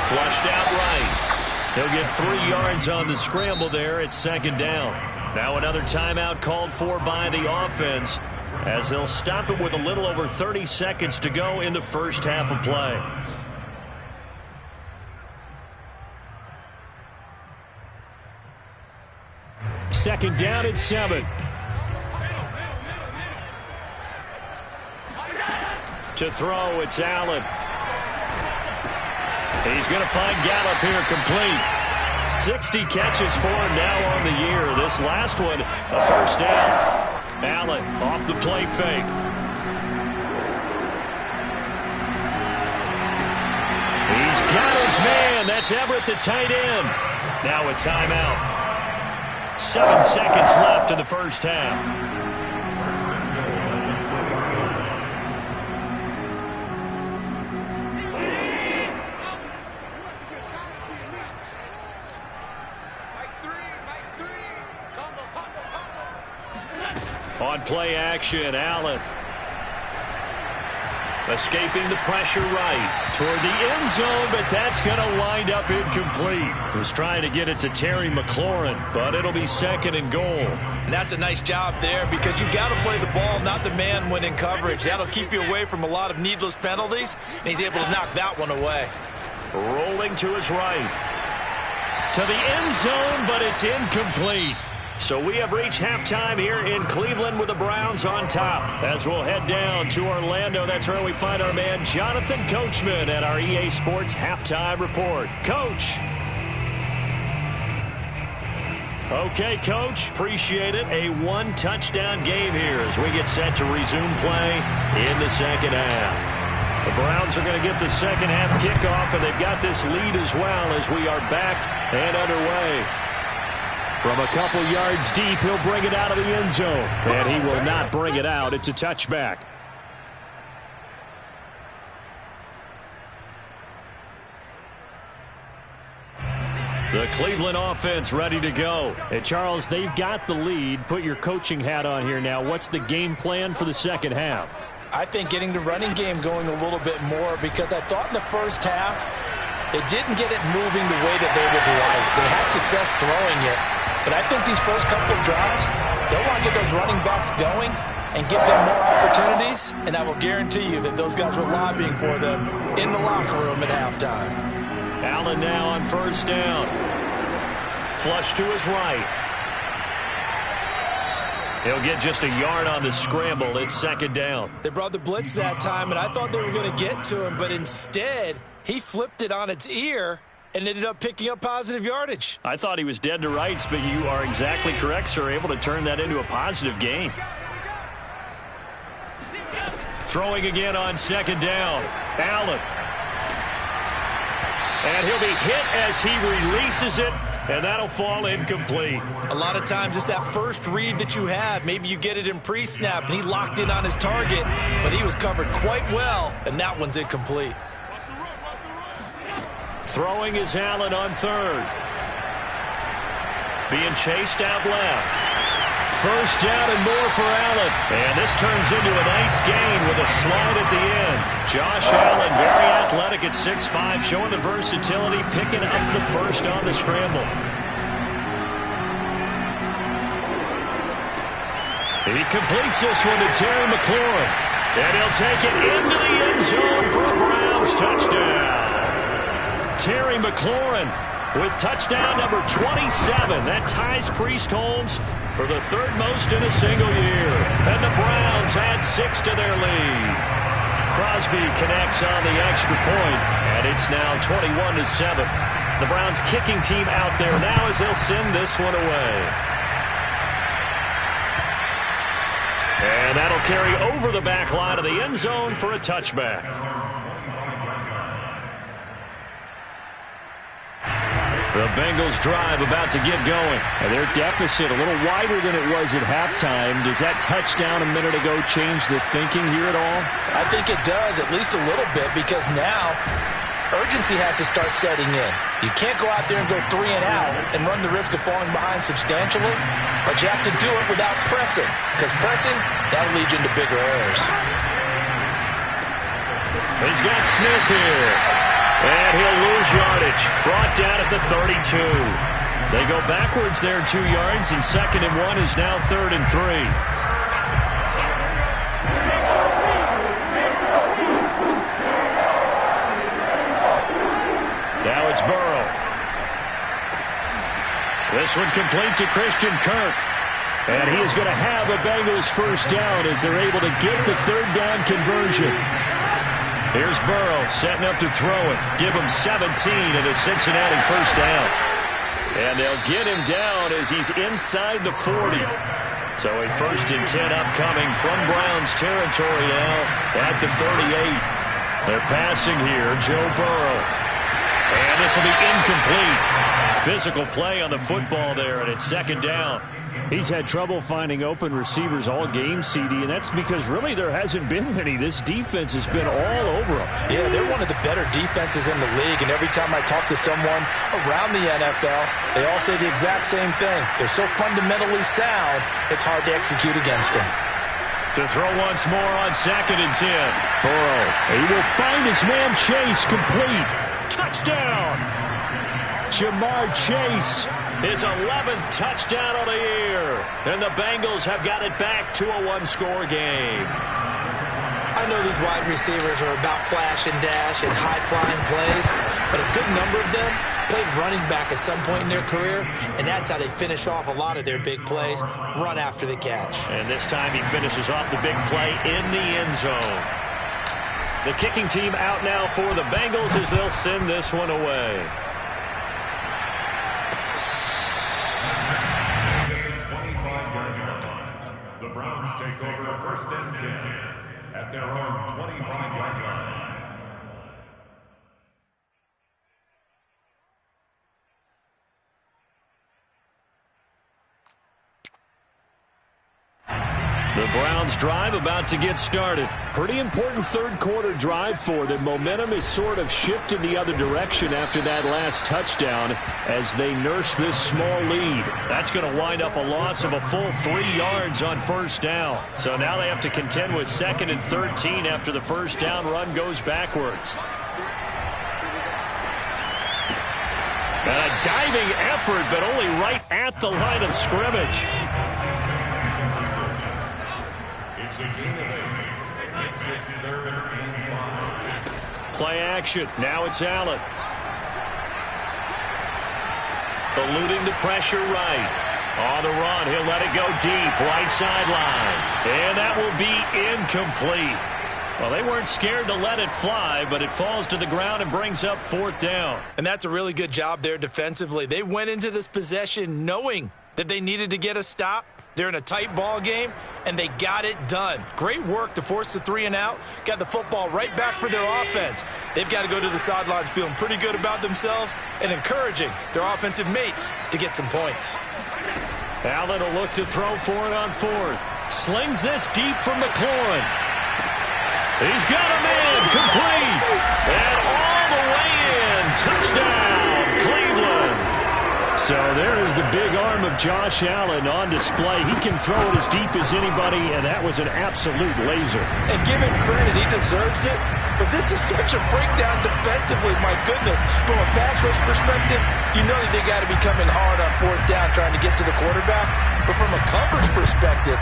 Flushed out right. He'll get 3 yards on the scramble there at 2nd down. Now another timeout called for by the offense. as they'll stop it with a little over 30 seconds to go in the first half of play. Second down and 7. To throw, it's Allen. He's going to find Gallup here complete. 60 catches for him now on the year. This last one, a first down. Allen off the play fake. He's got his man. That's Everett, the tight end. Now a timeout. 7 seconds left in the first half. On play action, Allen. Escaping the pressure right toward the end zone, but that's going to wind up incomplete. Was trying to get it to Terry McLaurin, but it'll be second and goal. And that's a nice job there because you've got to play the ball, not the man when in coverage. That'll keep you away from a lot of needless penalties, and he's able to knock that one away. Rolling to his right. To the end zone, but it's incomplete. So we have reached halftime here in Cleveland with the Browns on top. As we'll head down to Orlando, that's where we find our man Jonathan Coachman at our EA Sports Halftime Report. Coach. Okay, Coach. Appreciate it. A one-touchdown game here as we get set to resume play in the second half. The Browns are going to get the second half kickoff, and they've got this lead as well as we are back and underway. From a couple yards deep, he'll bring it out of the end zone. And he will not bring it out. It's a touchback. The Cleveland offense ready to go. Hey, Charles, they've got the lead. Put your coaching hat on here now. What's the game plan for the second half? I think getting the running game going a little bit more because I thought in the first half they didn't get it moving the way that they would like. They had success throwing it. But I think these first couple of drives, they'll want to get those running backs going and give them more opportunities. And I will guarantee you that those guys were lobbying for them in the locker room at halftime. Allen now on first down. Flush to his right. He'll get just a yard on the scramble. It's second down. They brought the blitz that time, and I thought they were going to get to him. But instead, he flipped it on its ear and ended up picking up positive yardage. I thought he was dead to rights, but you are exactly correct, sir. Able to turn that into a positive gain. Throwing again on second down. Allen. And he'll be hit as he releases it, and that'll fall incomplete. A lot of times it's that first read that you have. Maybe you get it in pre-snap, and he locked in on his target, but he was covered quite well, and that one's incomplete. Throwing is Allen on third. Being chased out left. First down and more for Allen. And this turns into a nice gain with a slide at the end. Josh Allen, very athletic at 6'5", showing the versatility, picking up the first on the scramble. He completes this one to Terry McLaurin. And he'll take it into the end zone for a Browns touchdown. Terry McLaurin with touchdown number 27. That ties Priest Holmes for the third most in a single year. And the Browns add 6 to their lead. Crosby connects on the extra point, and it's now 21-7. The Browns kicking team out there now as they'll send this one away. And that'll carry over the back line of the end zone for a touchback. The Bengals drive about to get going. And their deficit a little wider than it was at halftime. Does that touchdown a minute ago change the thinking here at all? I think it does, at least a little bit, because now urgency has to start setting in. You can't go out there and go 3 and out and run the risk of falling behind substantially, but you have to do it without pressing, because pressing, that'll lead you into bigger errors. He's got Smith here. And he'll lose yardage. Brought down at the 32. They go backwards there 2 yards, and 2nd and 1 is now 3rd and 3. This one complete to Christian Kirk. And he is going to have a Bengals first down as they're able to get the third down conversion. Here's Burrow setting up to throw it. Give him 17 and a Cincinnati first down. And they'll get him down as he's inside the 40. So a 1st and 10 upcoming from Browns territory now at the 38. They're passing here, Joe Burrow. And this will be incomplete. Physical play on the football there, and it's 2nd down. He's had trouble finding open receivers all game, CD, and that's because really there hasn't been many. This defense has been all over him. Yeah, they're one of the better defenses in the league, and every time I talk to someone around the NFL, they all say the exact same thing. They're so fundamentally sound, it's hard to execute against them. To throw once more on 2nd and 10. Burrow, he will find his man Chase, complete. Touchdown! Jamar Chase. His 11th touchdown of the year. And the Bengals have got it back to a one-score game. I know these wide receivers are about flash and dash and high-flying plays, but a good number of them played running back at some point in their career, and that's how they finish off a lot of their big plays, run after the catch. And this time he finishes off the big play in the end zone. The kicking team out now for the Bengals as they'll send this one away. The Browns take over 1st and 10 at their own 25-yard line. The Browns drive about to get started. Pretty important third quarter drive for them. Momentum has sort of shifted the other direction after that last touchdown as they nurse this small lead. That's going to wind up a loss of a full 3 yards on 1st down. So now they have to contend with 2nd and 13 after the first down run goes backwards. And a diving effort, but only right at the line of scrimmage. It's a gain of 8. Makes it 3rd and 5. Play action. Now it's Allen. Eluding the pressure right. On the run, he'll let it go deep. Right sideline. And that will be incomplete. Well, they weren't scared to let it fly, but it falls to the ground and brings up 4th down. And that's a really good job there defensively. They went into this possession knowing that they needed to get a stop. They're in a tight ball game, and they got it done. Great work to force the 3 and out. Got the football right back for their offense. They've got to go to the sidelines feeling pretty good about themselves and encouraging their offensive mates to get some points. Allen will look to throw for it on 4th. Slings this deep from McLaurin. He's got him in. Complete. And all the way in. Touchdown, Cleveland. So there is the big arm of Josh Allen on display. He can throw it as deep as anybody, and that was an absolute laser. And give him credit, he deserves it. But this is such a breakdown defensively, my goodness. From a pass rush perspective, you know that they got to be coming hard on 4th down trying to get to the quarterback. But from a coverage perspective,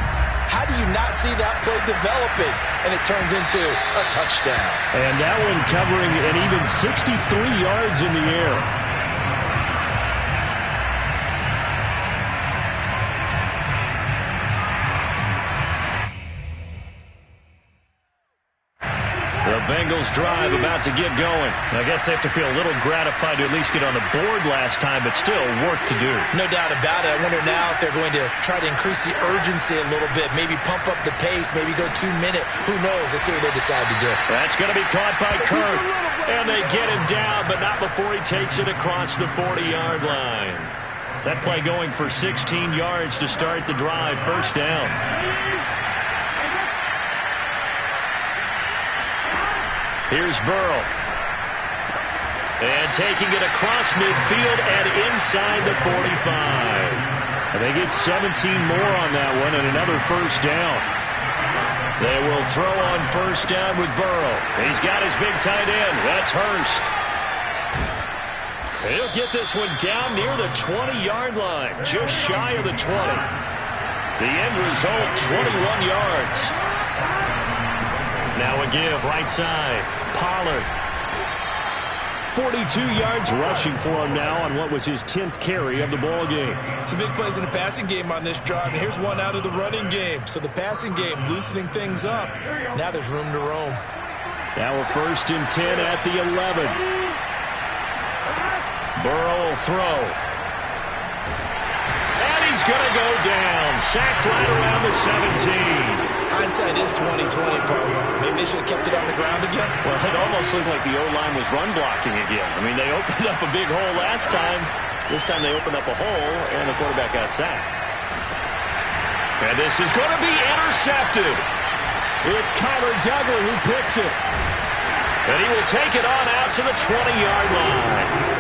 how do you not see that play developing? And it turns into a touchdown. And that one covering an even 63 yards in the air. The Bengals drive about to get going. I guess they have to feel a little gratified to at least get on the board last time, but still work to do. No doubt about it. I wonder now if they're going to try to increase the urgency a little bit, maybe pump up the pace, maybe go 2-minute. Who knows? Let's see what they decide to do. That's going to be caught by Kirk. And they get him down, but not before he takes it across the 40-yard line. That play going for 16 yards to start the drive. First down. Here's Burrow. And taking it across midfield and inside the 45. And they get 17 more on that one and another first down. They will throw on first down with Burrow. He's got his big tight end. That's Hurst. He'll get this one down near the 20-yard line, just shy of the 20. The end result, 21 yards. Now a give, right side. Pollard. 42 yards rushing for him now on what was his 10th carry of the ball game. Some big plays in the passing game on this drive, and here's one out of the running game. So the passing game loosening things up. Now there's room to roam. Now a 1st and 10 at the 11. Burrow will throw. And he's going to go down. Sacked right around the 17. Hindsight is 20/20, partner. Maybe they should have kept it on the ground again. Well, it almost looked like the O-line was run blocking again. I mean, they opened up a big hole last time. This time they opened up a hole, and the quarterback got sacked. And this is going to be intercepted. It's Kyler Duggar who picks it. And he will take it on out to the 20-yard line.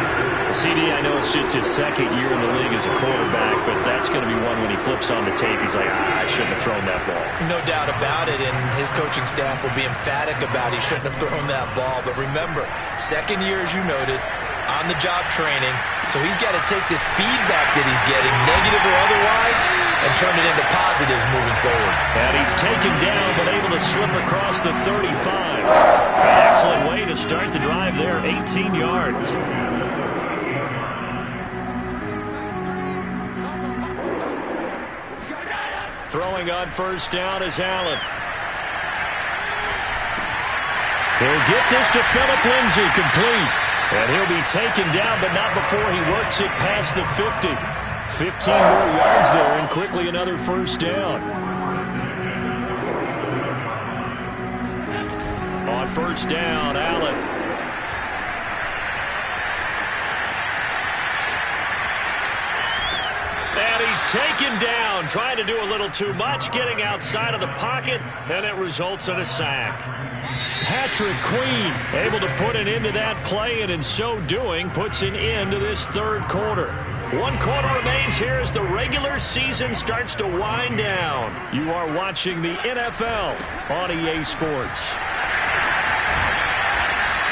CD, I know it's just his 2nd year in the league as a quarterback, but that's going to be one when he flips on the tape. He's like, I shouldn't have thrown that ball. No doubt about it, and his coaching staff will be emphatic about he shouldn't have thrown that ball. But remember, 2nd year, as you noted, on-the-job training, so he's got to take this feedback that he's getting, negative or otherwise, and turn it into positives moving forward. And he's taken down, but able to slip across the 35. An excellent way to start the drive there, 18 yards. Throwing on 1st down is Allen. He'll get this to Phillip Lindsay, complete. And he'll be taken down, but not before he works it past the 50. 15 more yards there, and quickly another 1st down. On 1st down, Allen. And he's taken down, trying to do a little too much, getting outside of the pocket, and it results in a sack. Patrick Queen able to put an end to that play, and in so doing, puts an end to this 3rd quarter. 1 quarter remains here as the regular season starts to wind down. You are watching the NFL on EA Sports.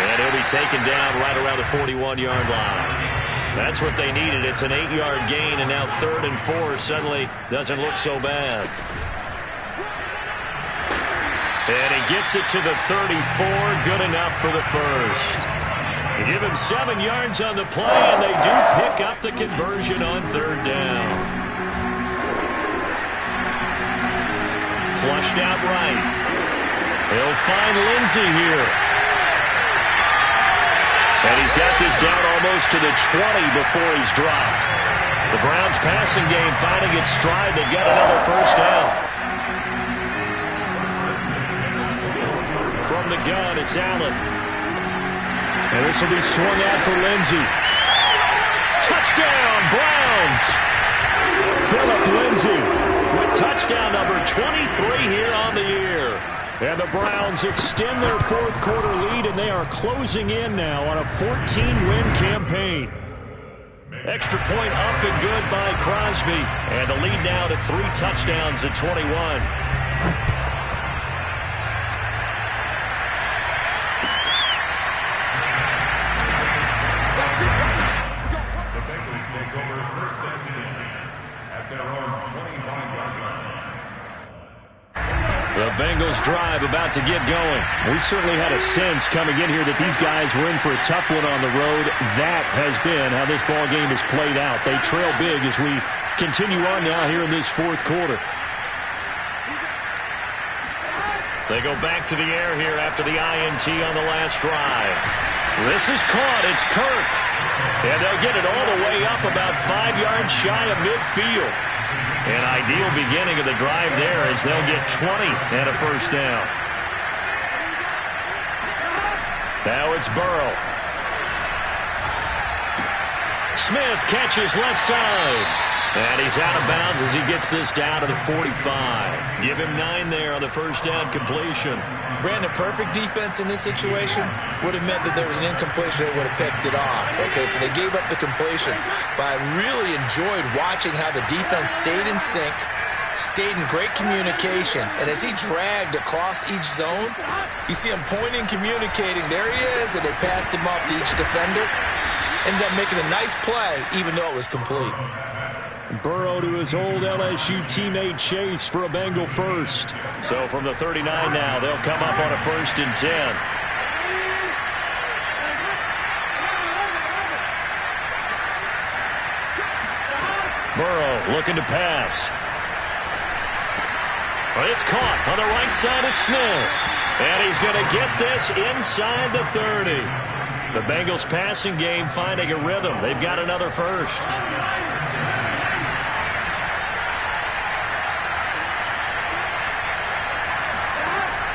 And he'll be taken down right around the 41-yard line. That's what they needed. It's an 8-yard gain, and now 3rd and 4 suddenly doesn't look so bad. And he gets it to the 34, good enough for the 1st. They give him 7 yards on the play, and they do pick up the conversion on 3rd down. Flushed out right. He'll find Lindsay here. And he's got this down almost to the 20 before he's dropped. The Browns passing game finding its stride. They've got another 1st down. From the gun, it's Allen. And this will be swung out for Lindsay. Touchdown, Browns! Phillip Lindsay With touchdown number 23 here on the year. And the Browns extend their 4th quarter lead, and they are closing in now on a 14-win campaign. Extra point up and good by Crosby. And the lead now to 3 touchdowns at 21. The Bengals take over 1st and 10 at their own 25-yard line. The Bengals drive about to get going. We certainly had a sense coming in here that these guys were in for a tough one on the road. That has been how this ball game has played out. They trail big as we continue on now here in this 4th quarter. They go back to the air here after the INT on the last drive. This is caught. It's Kirk. And they'll get it all the way up about 5 yards shy of midfield. An ideal beginning of the drive there as they'll get 20 and a 1st down. Now it's Burrow. Smith catches left side. And he's out of bounds as he gets this down to the 45. Give him 9 there on the 1st down completion. Brandon, perfect defense in this situation would have meant that there was an incompletion that would have picked it off. Okay, so they gave up the completion. But I really enjoyed watching how the defense stayed in sync, stayed in great communication. And as he dragged across each zone, you see him pointing, communicating. There he is, and they passed him off to each defender. Ended up making a nice play, even though it was complete. Burrow to his old LSU teammate Chase for a Bengal 1st. So from the 39 now, they'll come up on a 1st and 10. Burrow looking to pass. It's caught on the right side of Smith. And he's going to get this inside the 30. The Bengals passing game finding a rhythm. They've got another first.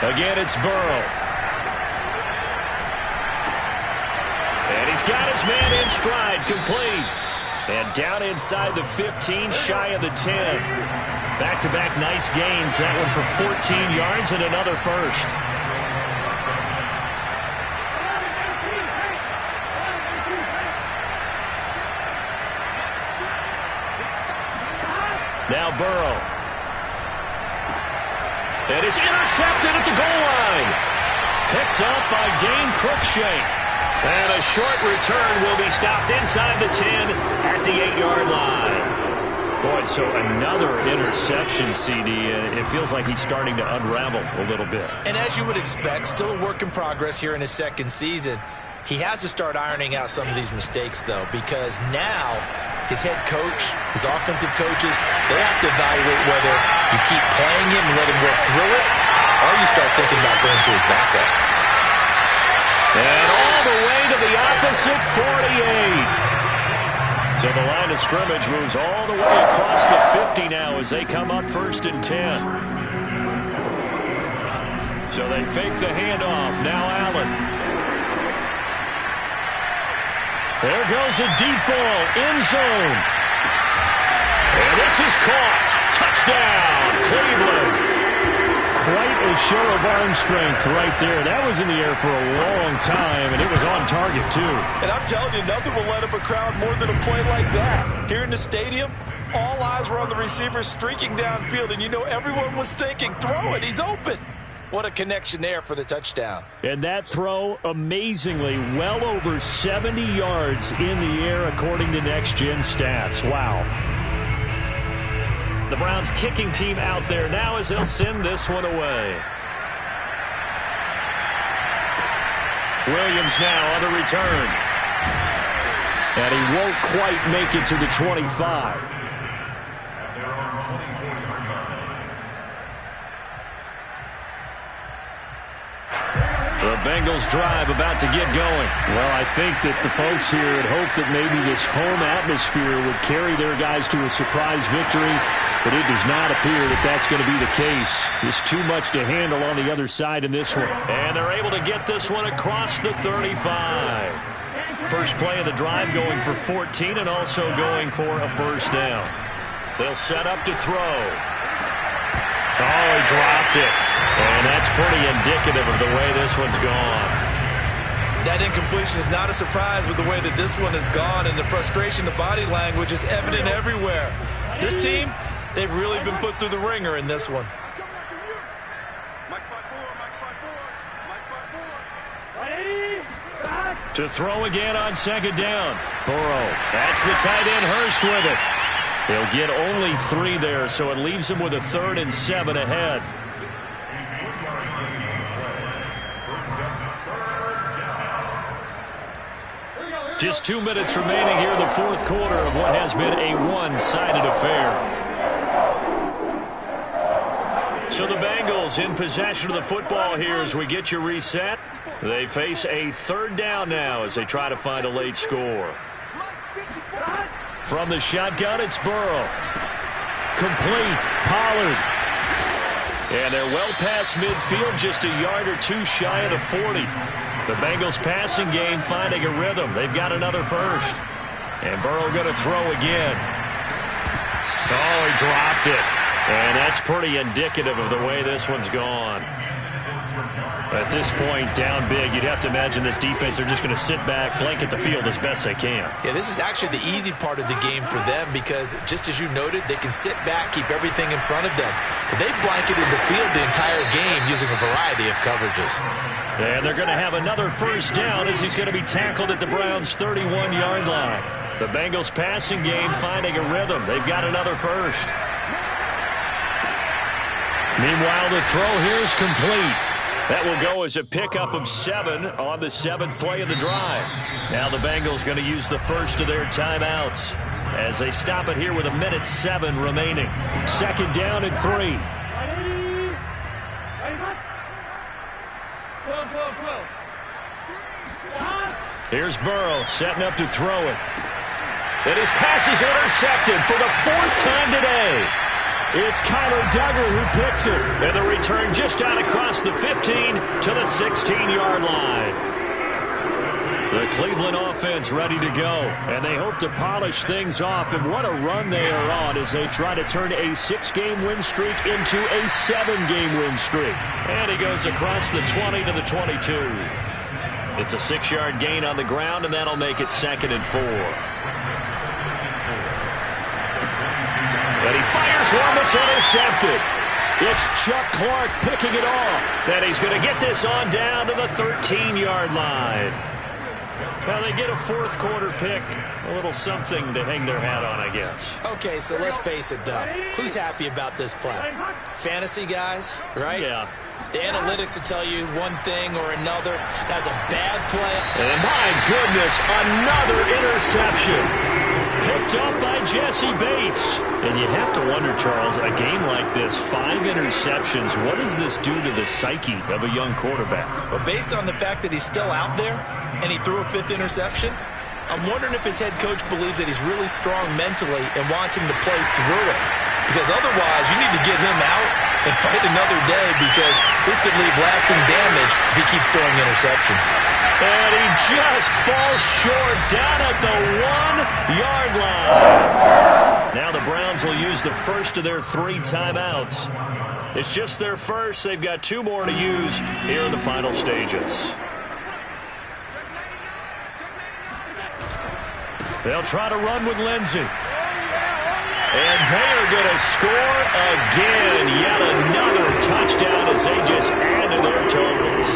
Again, it's Burrow. And he's got his man in stride, complete. And down inside the 15, shy of the 10. Back-to-back nice gains. That one for 14 yards and another first. Now Burrow. And it's intercepted at the goal line. Picked up by Dane Cruikshank. And a short return will be stopped inside the 10 at the 8-yard line. Boy, so another interception, CD. It feels like he's starting to unravel a little bit. And as you would expect, still a work in progress here in his second season. He has to start ironing out some of these mistakes, though, because now his head coach, his offensive coaches, they have to evaluate whether you keep playing him and let him work through it, or you start thinking about going to his backup. And all the way to the opposite 48. So the line of scrimmage moves all the way across the 50 now as they come up 1st and 10. So they fake the handoff. Now Allen. There goes a deep ball, end zone. And this is caught. Touchdown, Cleveland. Quite a show of arm strength right there. That was in the air for a long time, and it was on target, too. And I'm telling you, nothing will let up a crowd more than a play like that. Here in the stadium, all eyes were on the receiver streaking downfield, and you know everyone was thinking, throw it, he's open. What a connection there for the touchdown. And that throw, amazingly, well over 70 yards in the air, according to Next Gen Stats. Wow. The Browns kicking team out there now as they'll send this one away. Williams now on the return. And he won't quite make it to the 25. The Bengals drive about to get going. Well, I think that the folks here had hoped that maybe this home atmosphere would carry their guys to a surprise victory, but it does not appear that that's going to be the case. There's too much to handle on the other side in this one. And they're able to get this one across the 35. First play of the drive going for 14 and also going for a first down. They'll set up to throw. Oh, he dropped it. And that's pretty indicative of the way this one's gone. That incompletion is not a surprise with the way that this one has gone, and the frustration, the body language is evident everywhere. This team, they've really been put through the ringer in this one. To throw again on second down. Burrow. That's the tight end, Hurst, with it. They'll get only 3 there, so it leaves them with a 3rd and 7 ahead. Just 2 minutes remaining here in the 4th quarter of what has been a one-sided affair. So the Bengals in possession of the football here as we get you reset. They face a 3rd down now as they try to find a late score. From the shotgun, it's Burrow. Complete. Pollard. And they're well past midfield, just a yard or 2 shy of the 40. The Bengals passing game finding a rhythm. They've got another first. And Burrow going to throw again. Oh, he dropped it. And that's pretty indicative of the way this one's gone. At this point, down big, you'd have to imagine this defense are just going to sit back, blanket the field as best they can. Yeah, this is actually the easy part of the game for them because, just as you noted, they can sit back, keep everything in front of them. But they've blanketed the field the entire game using a variety of coverages. And they're going to have another first down as he's going to be tackled at the Browns' 31-yard line. The Bengals passing game finding a rhythm. They've got another first. Meanwhile, the throw here is complete. That will go as a pickup of 7 on the 7th play of the drive. Now the Bengals going to use the first of their timeouts. as they stop it here with 1:07 remaining. 2nd down and 3. Here's Burrow setting up to throw it. And his pass is intercepted for the 4th time today. It's Kyler Duggar who picks it. And the return just out across the 15 to the 16-yard line. The Cleveland offense ready to go. And they hope to polish things off. And what a run they are on as they try to turn a 6-game win streak into a 7-game win streak. And he goes across the 20 to the 22. It's a 6-yard gain on the ground, and that'll make it 2nd and 4. And he fires one that's intercepted. It's Chuck Clark picking it off. And he's going to get this on down to the 13-yard line. Well, they get a 4th quarter pick. A little something to hang their hat on, I guess. Okay, so let's face it, though. Who's happy about this play? Fantasy guys, right? Yeah. The analytics will tell you one thing or another. That was a bad play. And my goodness, another interception. Picked up by Jesse Bates. And you have to wonder, Charles, a game like this, 5 interceptions, what does this do to the psyche of a young quarterback? But based on the fact that he's still out there and he threw a 5th interception, I'm wondering if his head coach believes that he's really strong mentally and wants him to play through it. Because otherwise, you need to get him out and fight another day, because this could leave lasting damage if he keeps throwing interceptions. And he just falls short down at the 1-yard line. Now the Browns will use the first of their 3 timeouts. It's just their first. They've got 2 more to use here in the final stages. They'll try to run with Lindsey. And they are going to score again. Yet another touchdown as they just add to their totals.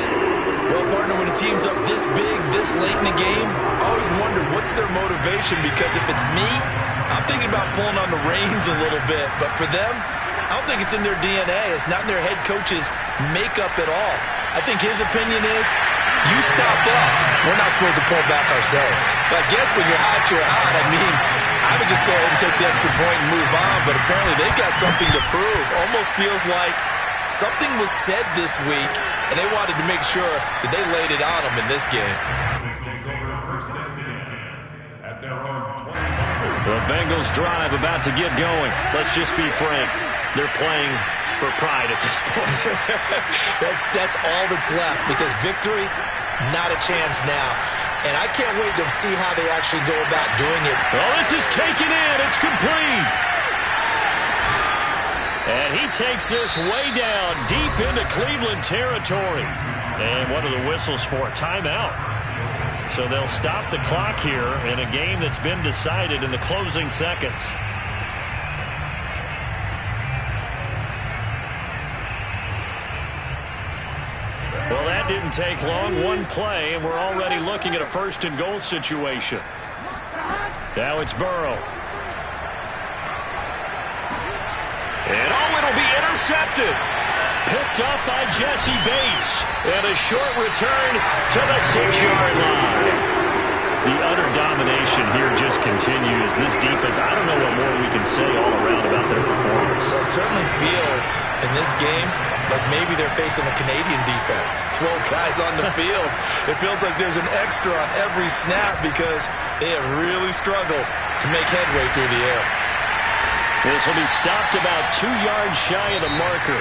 Well, partner, when a team's up this big, this late in the game, I always wonder what's their motivation, because if it's me, I'm thinking about pulling on the reins a little bit. But for them, I don't think it's in their DNA. It's not in their head coach's makeup at all. I think his opinion is, you stop us. We're not supposed to pull back ourselves. But I guess when you're hot, you're hot. I mean, I would just go ahead and take the extra point and move on. But apparently they got something to prove. Almost feels like something was said this week, and they wanted to make sure that they laid it on them in this game. The Bengals drive about to get going. Let's just be frank. They're playing for pride at this point. That's all that's left, because victory, not a chance now. And I can't wait to see how they actually go about doing it. Oh, this is taken in. It's complete. And he takes this way down deep into Cleveland territory. And what are the whistles for? Timeout. So they'll stop the clock here in a game that's been decided in the closing seconds. Well, that didn't take long. 1 play, and we're already looking at a 1st and goal situation. Now it's Burrow. And it'll be intercepted. Picked up by Jesse Bates. And a short return to the 6-yard line. The utter domination here just continues. This defense, I don't know what more we can say all around about their performance. Well, it certainly feels in this game like maybe they're facing a Canadian defense. 12 guys on the field. It feels like there's an extra on every snap, because they have really struggled to make headway through the air. This will be stopped about 2 yards shy of the marker.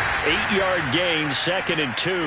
8-yard gain, 2nd and 2.